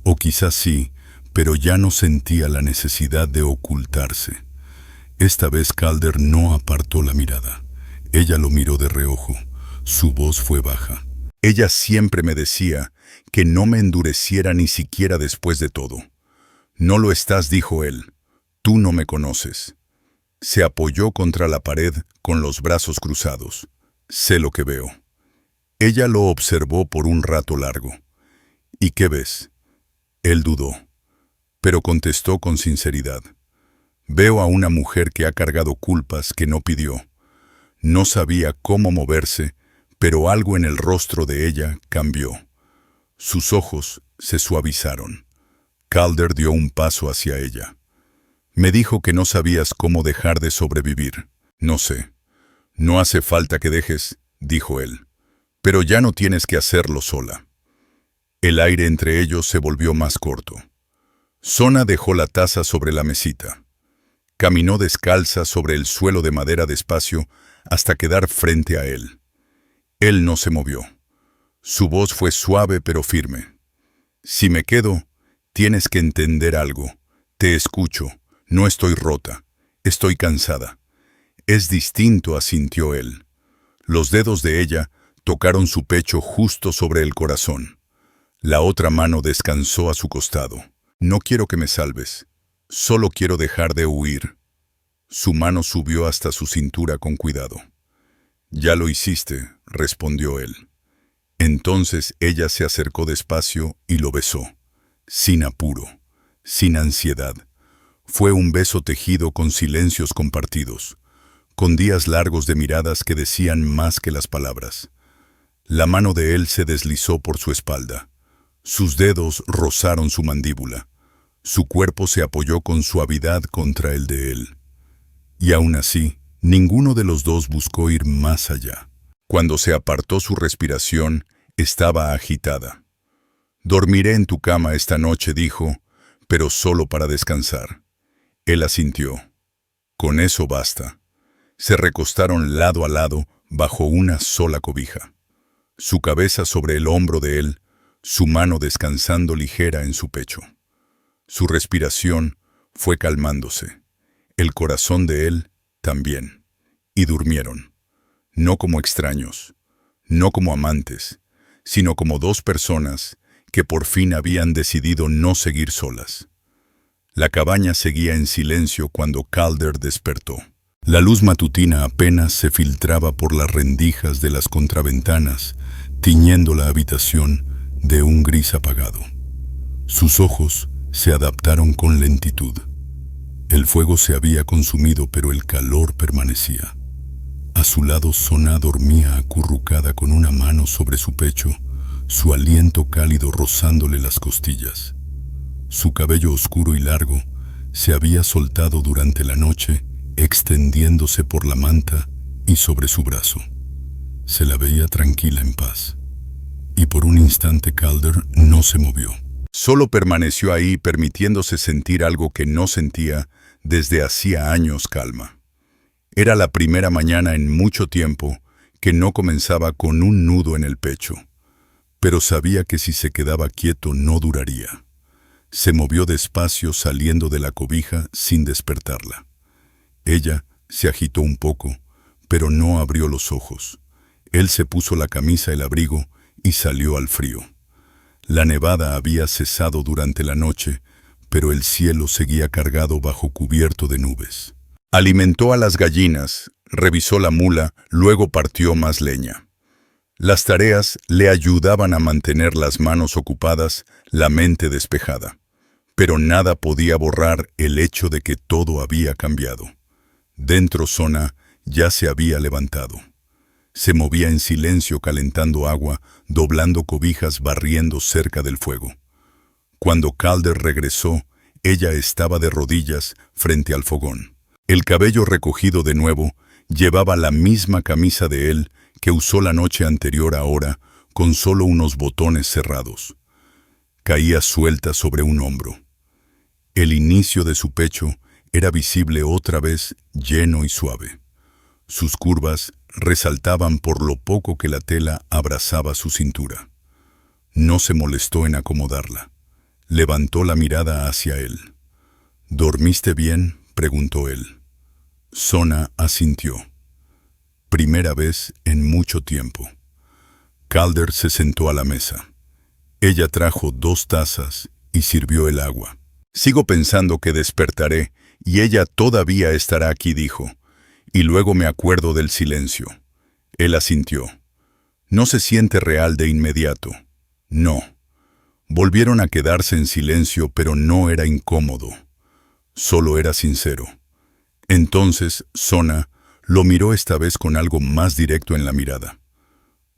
O quizás sí, pero ya no sentía la necesidad de ocultarse. Esta vez Calder no apartó la mirada. Ella lo miró de reojo. Su voz fue baja. «Ella siempre me decía que no me endureciera ni siquiera después de todo». «No lo estás», dijo él. «Tú no me conoces». Se apoyó contra la pared con los brazos cruzados. «Sé lo que veo». Ella lo observó por un rato largo. «¿Y qué ves?» Él dudó, pero contestó con sinceridad. «Veo a una mujer que ha cargado culpas que no pidió. No sabía cómo moverse, pero algo en el rostro de ella cambió. Sus ojos se suavizaron». Calder dio un paso hacia ella. «Me dijo que no sabías cómo dejar de sobrevivir». «No sé. No hace falta que dejes, dijo él, pero ya no tienes que hacerlo sola. El aire entre ellos se volvió más corto. Sona dejó la taza sobre la mesita. Caminó descalza sobre el suelo de madera despacio hasta quedar frente a él. Él no se movió. Su voz fue suave pero firme. Si me quedo, tienes que entender algo. Te escucho. No estoy rota. Estoy cansada. Es distinto, asintió él. Los dedos de ella tocaron su pecho justo sobre el corazón. La otra mano descansó a su costado. No quiero que me salves. Solo quiero dejar de huir. Su mano subió hasta su cintura con cuidado. Ya lo hiciste, respondió él. Entonces ella se acercó despacio y lo besó, sin apuro, sin ansiedad. Fue un beso tejido con silencios compartidos, con días largos de miradas que decían más que las palabras. La mano de él se deslizó por su espalda. Sus dedos rozaron su mandíbula. Su cuerpo se apoyó con suavidad contra el de él. Y aún así, ninguno de los dos buscó ir más allá. Cuando se apartó su respiración, estaba agitada. «Dormiré en tu cama esta noche», dijo, «pero solo para descansar». Él asintió. Con eso basta. Se recostaron lado a lado bajo una sola cobija. Su cabeza sobre el hombro de él, su mano descansando ligera en su pecho. Su respiración fue calmándose. El corazón de él también. Y durmieron. No como extraños, no como amantes, sino como dos personas que por fin habían decidido no seguir solas. La cabaña seguía en silencio cuando Calder despertó. La luz matutina apenas se filtraba por las rendijas de las contraventanas, tiñendo la habitación de un gris apagado. Sus ojos se adaptaron con lentitud. El fuego se había consumido, pero el calor permanecía. A su lado Sona dormía acurrucada con una mano sobre su pecho, su aliento cálido rozándole las costillas. Su cabello oscuro y largo se había soltado durante la noche, extendiéndose por la manta y sobre su brazo. Se la veía tranquila en paz. Y por un instante Calder no se movió. Solo permaneció ahí, permitiéndose sentir algo que no sentía desde hacía años: calma. Era la primera mañana en mucho tiempo que no comenzaba con un nudo en el pecho, pero sabía que si se quedaba quieto no duraría. Se movió despacio saliendo de la cobija sin despertarla. Ella se agitó un poco, pero no abrió los ojos. Él se puso la camisa, el abrigo y salió al frío. La nevada había cesado durante la noche, pero el cielo seguía cargado bajo cubierto de nubes. Alimentó a las gallinas, revisó la mula, luego partió más leña. Las tareas le ayudaban a mantener las manos ocupadas, la mente despejada. Pero nada podía borrar el hecho de que todo había cambiado. Dentro Sona ya se había levantado. Se movía en silencio calentando agua, doblando cobijas, barriendo cerca del fuego. Cuando Calder regresó, ella estaba de rodillas frente al fogón. El cabello recogido de nuevo, llevaba la misma camisa de él que usó la noche anterior, ahora con solo unos botones cerrados. Caía suelta sobre un hombro. El inicio de su pecho era visible otra vez, lleno y suave. Sus curvas resaltaban por lo poco que la tela abrazaba su cintura. No se molestó en acomodarla. Levantó la mirada hacia él. «¿Dormiste bien?», preguntó él. Sona asintió. Primera vez en mucho tiempo. Calder se sentó a la mesa. Ella trajo 2 tazas y sirvió el agua. «Sigo pensando que despertaré y ella todavía estará aquí», dijo. «Y luego me acuerdo del silencio». Él asintió. «No se siente real de inmediato». «No». Volvieron a quedarse en silencio, pero no era incómodo. Solo era sincero. Entonces Sona lo miró esta vez con algo más directo en la mirada.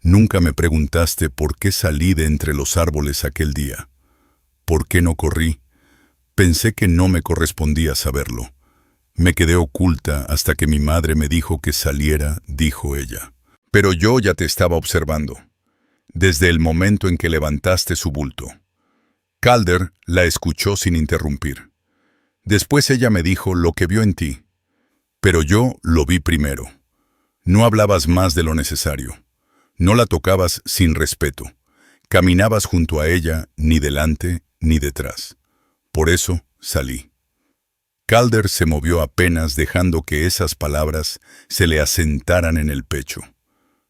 «Nunca me preguntaste por qué salí de entre los árboles aquel día. ¿Por qué no corrí? Pensé que no me correspondía saberlo. Me quedé oculta hasta que mi madre me dijo que saliera, dijo ella. Pero yo ya te estaba observando, desde el momento en que levantaste su bulto. Calder la escuchó sin interrumpir. Después ella me dijo lo que vio en ti. Pero yo lo vi primero. No hablabas más de lo necesario. No la tocabas sin respeto. Caminabas junto a ella, ni delante ni detrás. Por eso salí. Calder se movió apenas dejando que esas palabras se le asentaran en el pecho.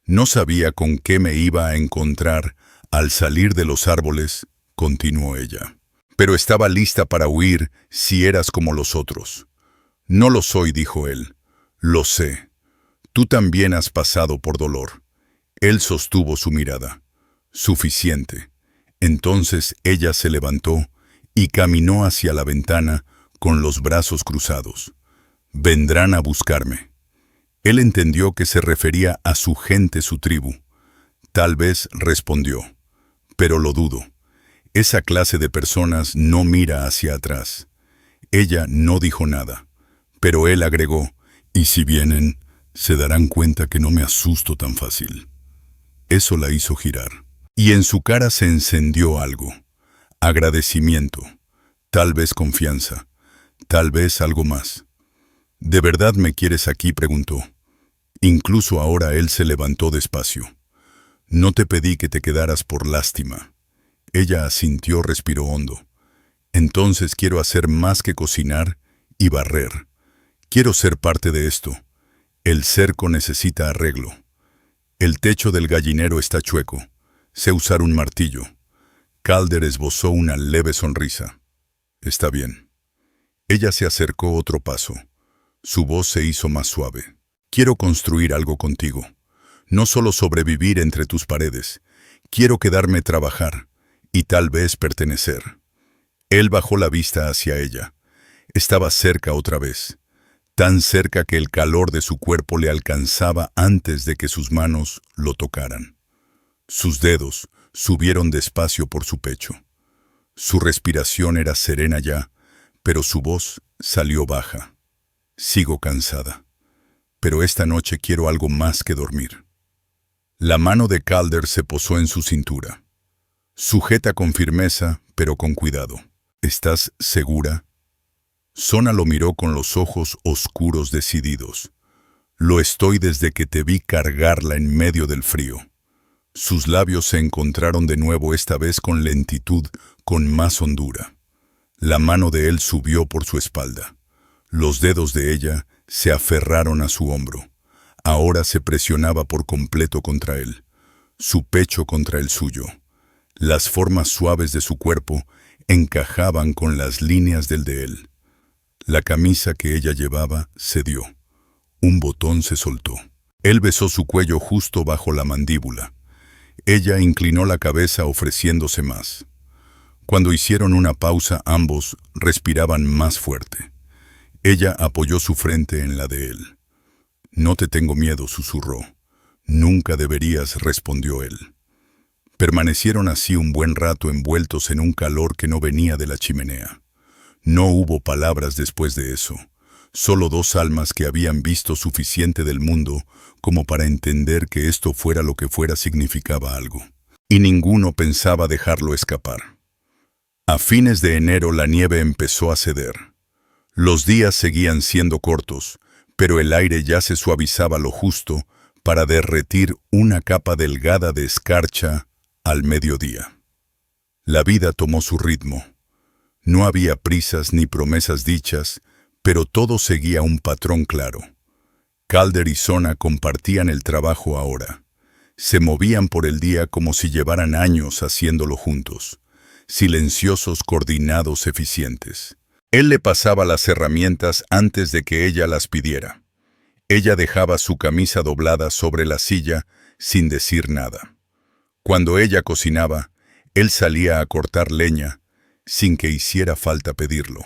No sabía con qué me iba a encontrar al salir de los árboles, continuó ella. Pero estaba lista para huir si eras como los otros. No lo soy, dijo él. Lo sé. Tú también has pasado por dolor. Él sostuvo su mirada. Suficiente. Entonces ella se levantó y caminó hacia la ventana con los brazos cruzados. Vendrán a buscarme. Él entendió que se refería a su gente, su tribu. Tal vez respondió, pero lo dudo. Esa clase de personas no mira hacia atrás. Ella no dijo nada, pero él agregó, y si vienen, se darán cuenta que no me asusto tan fácil. Eso la hizo girar, y en su cara se encendió algo. Agradecimiento, tal vez confianza, tal vez algo más. ¿De verdad me quieres aquí?, preguntó. Incluso ahora él se levantó despacio. No te pedí que te quedaras por lástima. Ella asintió, respiró hondo. Entonces quiero hacer más que cocinar y barrer. Quiero ser parte de esto. El cerco necesita arreglo. El techo del gallinero está chueco. Sé usar un martillo. Calder esbozó una leve sonrisa. Está bien. Ella se acercó otro paso. Su voz se hizo más suave. Quiero construir algo contigo. No solo sobrevivir entre tus paredes. Quiero quedarme trabajar y tal vez pertenecer. Él bajó la vista hacia ella. Estaba cerca otra vez. Tan cerca que el calor de su cuerpo le alcanzaba antes de que sus manos lo tocaran. Sus dedos subieron despacio por su pecho. Su respiración era serena ya, pero su voz salió baja. Sigo cansada, pero esta noche quiero algo más que dormir. La mano de Calder se posó en su cintura. Sujeta con firmeza, pero con cuidado. ¿Estás segura? Sona lo miró con los ojos oscuros decididos. Lo estoy desde que te vi cargarla en medio del frío. Sus labios se encontraron de nuevo, esta vez con lentitud, con más hondura. La mano de él subió por su espalda. Los dedos de ella se aferraron a su hombro. Ahora se presionaba por completo contra él, su pecho contra el suyo. Las formas suaves de su cuerpo encajaban con las líneas del de él. La camisa que ella llevaba cedió. Un botón se soltó. Él besó su cuello justo bajo la mandíbula. Ella inclinó la cabeza ofreciéndose más. Cuando hicieron una pausa, ambos respiraban más fuerte. Ella apoyó su frente en la de él. No te tengo miedo, susurró. Nunca deberías, respondió él. Permanecieron así un buen rato envueltos en un calor que no venía de la chimenea. No hubo palabras después de eso, solo dos almas que habían visto suficiente del mundo como para entender que esto fuera lo que fuera significaba algo. Y ninguno pensaba dejarlo escapar. A fines de enero la nieve empezó a ceder. Los días seguían siendo cortos, pero el aire ya se suavizaba lo justo para derretir una capa delgada de escarcha al mediodía. La vida tomó su ritmo. No había prisas ni promesas dichas, pero todo seguía un patrón claro. Calder y Sona compartían el trabajo ahora. Se movían por el día como si llevaran años haciéndolo juntos, silenciosos, coordinados, eficientes. Él le pasaba las herramientas antes de que ella las pidiera. Ella dejaba su camisa doblada sobre la silla sin decir nada. Cuando ella cocinaba, él salía a cortar leña, sin que hiciera falta pedirlo.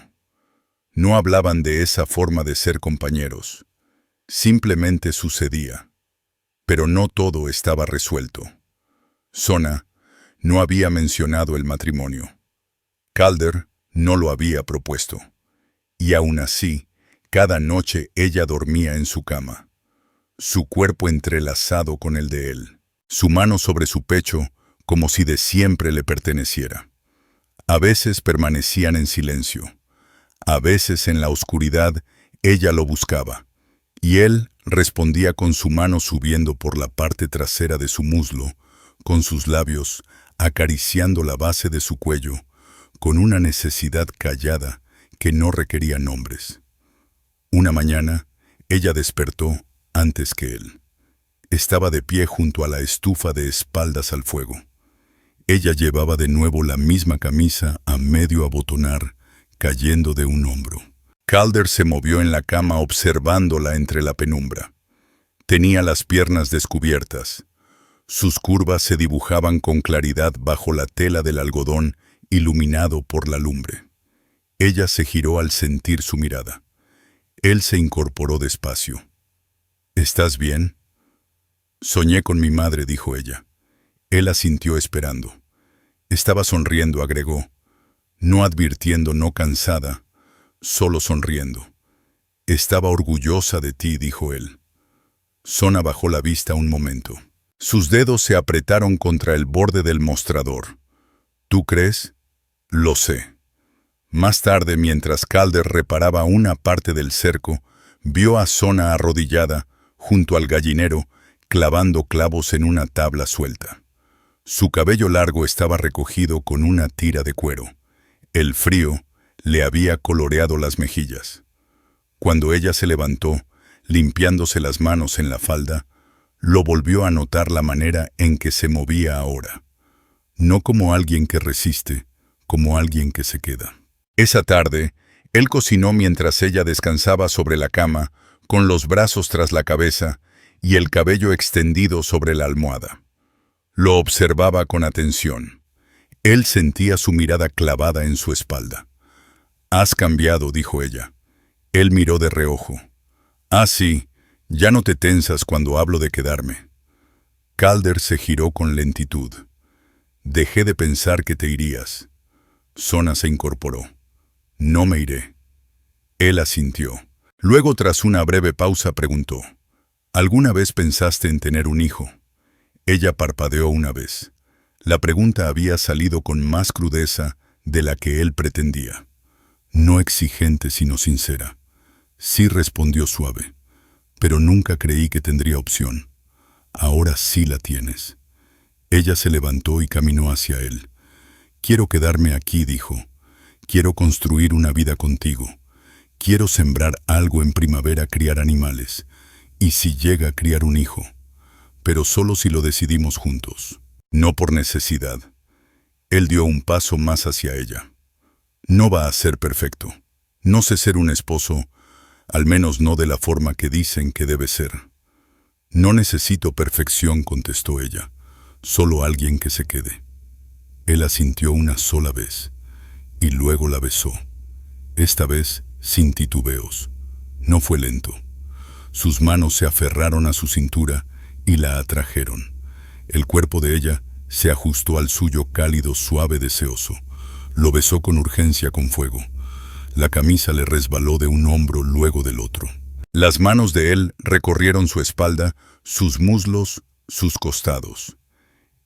No hablaban de esa forma de ser compañeros. Simplemente sucedía. Pero no todo estaba resuelto. Sona no había mencionado el matrimonio. Calder no lo había propuesto. Y aún así, Cada noche ella dormía en su cama, su cuerpo entrelazado con el de él, su mano sobre su pecho como si de siempre le perteneciera. A veces permanecían en silencio, a veces en la oscuridad ella lo buscaba, y él respondía con su mano subiendo por la parte trasera de su muslo, con sus labios acariciando la base de su cuello, con una necesidad callada que no requería nombres. Una mañana, ella despertó antes que él. Estaba de pie junto a la estufa de espaldas al fuego. Ella llevaba de nuevo la misma camisa a medio abotonar, cayendo de un hombro. Calder se movió en la cama observándola entre la penumbra. Tenía las piernas descubiertas. Sus curvas se dibujaban con claridad bajo la tela del algodón iluminado por la lumbre. Ella se giró al sentir su mirada. Él se incorporó despacio. ¿Estás bien? Soñé con mi madre, dijo ella. Él asintió esperando. Estaba sonriendo, agregó, no advirtiendo, no cansada, solo sonriendo. Estaba orgullosa de ti, dijo él. Sona bajó la vista un momento. Sus dedos se apretaron contra el borde del mostrador. ¿Tú crees? Lo sé. Más tarde, mientras Calder reparaba una parte del cerco, vio a Sona arrodillada, junto al gallinero, clavando clavos en una tabla suelta. Su cabello largo estaba recogido con una tira de cuero. El frío le había coloreado las mejillas. Cuando ella se levantó, limpiándose las manos en la falda, lo volvió a notar la manera en que se movía ahora. No como alguien que resiste, como alguien que se queda. Esa tarde, él cocinó mientras ella descansaba sobre la cama, con los brazos tras la cabeza y el cabello extendido sobre la almohada. Lo observaba con atención. Él sentía su mirada clavada en su espalda. «Has cambiado», dijo ella. Él miró de reojo. «Ah, sí, ya no te tensas cuando hablo de quedarme». Calder se giró con lentitud. «Dejé de pensar que te irías». Sona se incorporó. «No me iré». Él asintió. Luego, tras una breve pausa, preguntó, «¿Alguna vez pensaste en tener un hijo?» Ella parpadeó una vez. La pregunta había salido con más crudeza de la que él pretendía. No exigente, sino sincera. Sí, respondió suave. Pero nunca creí que tendría opción. Ahora sí la tienes. Ella se levantó y caminó hacia él. «Quiero quedarme aquí», dijo. «Quiero construir una vida contigo. Quiero sembrar algo en primavera, criar animales. Y si llega a criar un hijo. Pero solo si lo decidimos juntos. No por necesidad». Él dio un paso más hacia ella. «No va a ser perfecto. No sé ser un esposo, al menos no de la forma que dicen que debe ser». «No necesito perfección», contestó ella. «Solo alguien que se quede». Él asintió una sola vez, y luego la besó. Esta vez sin titubeos. No fue lento. Sus manos se aferraron a su cintura y la atrajeron. El cuerpo de ella se ajustó al suyo cálido, suave, deseoso. Lo besó con urgencia, con fuego. La camisa le resbaló de un hombro, luego del otro. Las manos de él recorrieron su espalda, sus muslos, sus costados.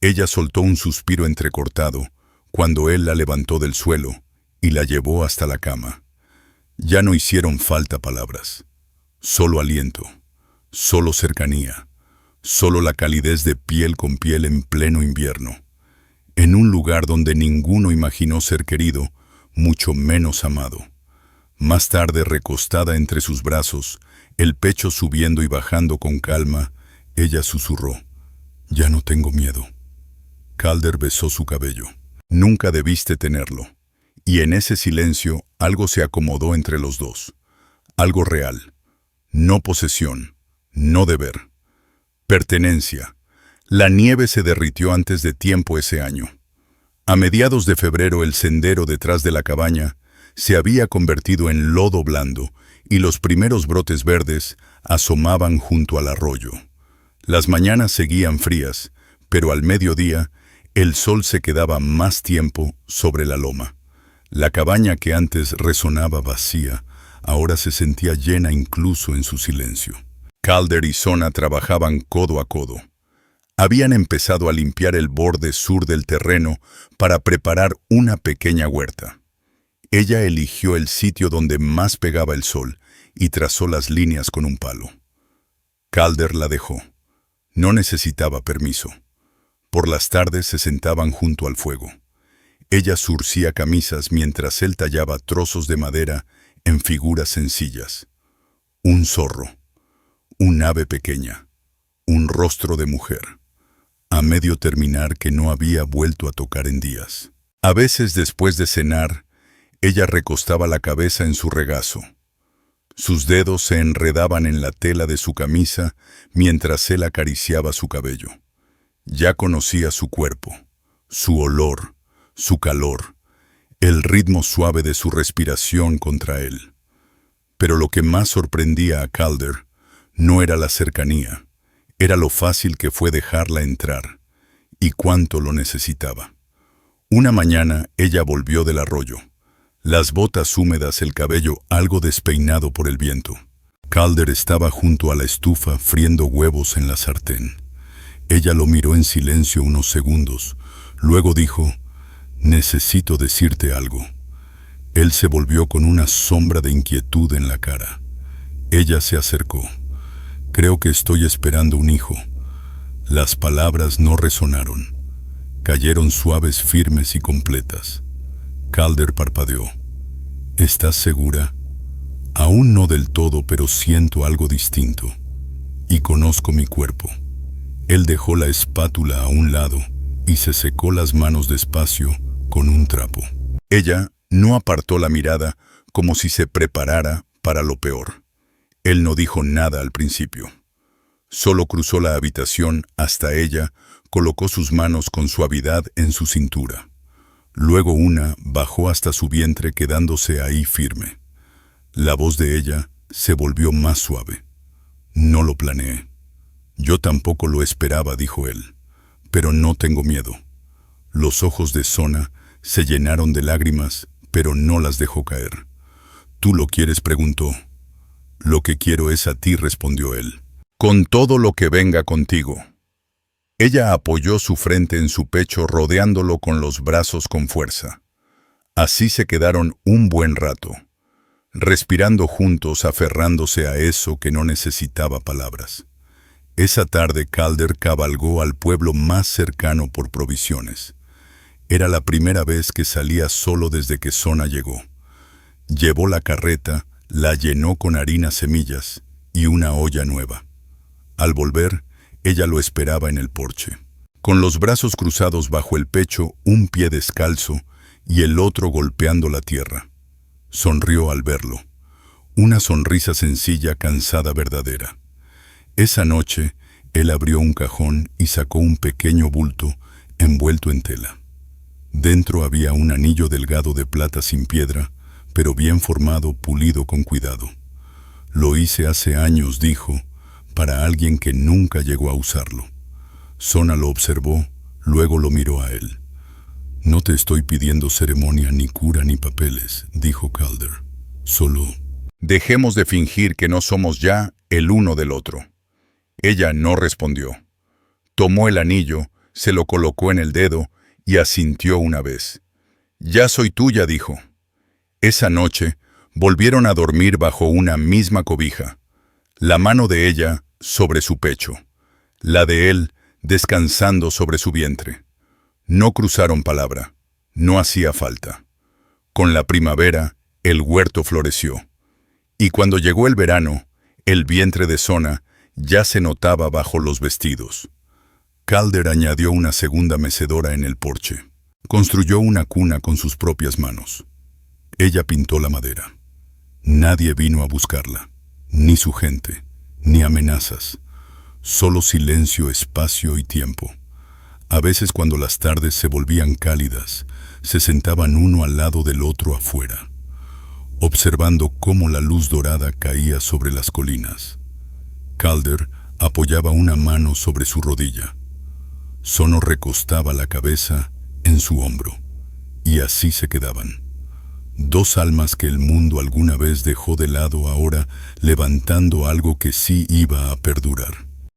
Ella soltó un suspiro entrecortado cuando él la levantó del suelo y la llevó hasta la cama. Ya no hicieron falta palabras. Solo aliento, solo cercanía, solo la calidez de piel con piel en pleno invierno. En un lugar donde ninguno imaginó ser querido, mucho menos amado. Más tarde, recostada entre sus brazos, el pecho subiendo y bajando con calma, ella susurró, «Ya no tengo miedo». Calder besó su cabello. «Nunca debiste tenerlo». Y en ese silencio algo se acomodó entre los dos. Algo real. No posesión, no deber. Pertenencia. La nieve se derritió antes de tiempo ese año. A mediados de febrero el sendero detrás de la cabaña se había convertido en lodo blando y los primeros brotes verdes asomaban junto al arroyo. Las mañanas seguían frías, pero al mediodía el sol se quedaba más tiempo sobre la loma. La cabaña que antes resonaba vacía, ahora se sentía llena incluso en su silencio. Calder y Sona trabajaban codo a codo. Habían empezado a limpiar el borde sur del terreno para preparar una pequeña huerta. Ella eligió el sitio donde más pegaba el sol y trazó las líneas con un palo. Calder la dejó. No necesitaba permiso. Por las tardes se sentaban junto al fuego. Ella zurcía camisas mientras él tallaba trozos de madera en figuras sencillas. Un zorro, un ave pequeña, un rostro de mujer. A medio terminar que no había vuelto a tocar en días. A veces después de cenar, ella recostaba la cabeza en su regazo. Sus dedos se enredaban en la tela de su camisa mientras él acariciaba su cabello. Ya conocía su cuerpo, su olor, su calor, el ritmo suave de su respiración contra él. Pero lo que más sorprendía a Calder no era la cercanía, era lo fácil que fue dejarla entrar, y cuánto lo necesitaba. Una mañana ella volvió del arroyo, las botas húmedas, el cabello algo despeinado por el viento. Calder estaba junto a la estufa friendo huevos en la sartén. Ella lo miró en silencio unos segundos, luego dijo: «Necesito decirte algo». Él se volvió con una sombra de inquietud en la cara. Ella se acercó. «Creo que estoy esperando un hijo». Las palabras no resonaron. Cayeron suaves, firmes y completas. Calder parpadeó. «¿Estás segura?» «Aún no del todo, pero siento algo distinto. Y conozco mi cuerpo». Él dejó la espátula a un lado y se secó las manos despacio con un trapo. Ella no apartó la mirada como si se preparara para lo peor. Él no dijo nada al principio. Solo cruzó la habitación hasta ella, colocó sus manos con suavidad en su cintura. Luego una bajó hasta su vientre quedándose ahí firme. La voz de ella se volvió más suave. «No lo planeé». «Yo tampoco lo esperaba», dijo él, «pero no tengo miedo». Los ojos de Sona se llenaron de lágrimas, pero no las dejó caer. «¿Tú lo quieres?», preguntó. «Lo que quiero es a ti», respondió él. «Con todo lo que venga contigo». Ella apoyó su frente en su pecho rodeándolo con los brazos con fuerza. Así se quedaron un buen rato, respirando juntos, aferrándose a eso que no necesitaba palabras. Esa tarde Calder cabalgó al pueblo más cercano por provisiones. Era la primera vez que salía solo desde que Sona llegó. Llevó la carreta, la llenó con harina, semillas y una olla nueva. Al volver, ella lo esperaba en el porche, con los brazos cruzados bajo el pecho, un pie descalzo y el otro golpeando la tierra. Sonrió al verlo, una sonrisa sencilla, cansada, verdadera. Esa noche, él abrió un cajón y sacó un pequeño bulto envuelto en tela. Dentro había un anillo delgado de plata sin piedra, pero bien formado, pulido con cuidado. «Lo hice hace años», dijo, «para alguien que nunca llegó a usarlo». Sona lo observó, luego lo miró a él. «No te estoy pidiendo ceremonia, ni cura, ni papeles», dijo Calder. «Solo dejemos de fingir que no somos ya el uno del otro». Ella no respondió. Tomó el anillo, se lo colocó en el dedo y asintió una vez. «Ya soy tuya», dijo. Esa noche volvieron a dormir bajo una misma cobija, la mano de ella sobre su pecho, la de él descansando sobre su vientre. No cruzaron palabra, no hacía falta. Con la primavera, el huerto floreció, y cuando llegó el verano, el vientre de Sona ya se notaba bajo los vestidos. Calder añadió una segunda mecedora en el porche. Construyó una cuna con sus propias manos. Ella pintó la madera. Nadie vino a buscarla, ni su gente, ni amenazas. Solo silencio, espacio y tiempo. A veces, cuando las tardes se volvían cálidas, se sentaban uno al lado del otro afuera, observando cómo la luz dorada caía sobre las colinas. Calder apoyaba una mano sobre su rodilla. Sona recostaba la cabeza en su hombro, y así se quedaban, Dos almas que el mundo alguna vez dejó de lado ahora, levantando algo que sí iba a perdurar.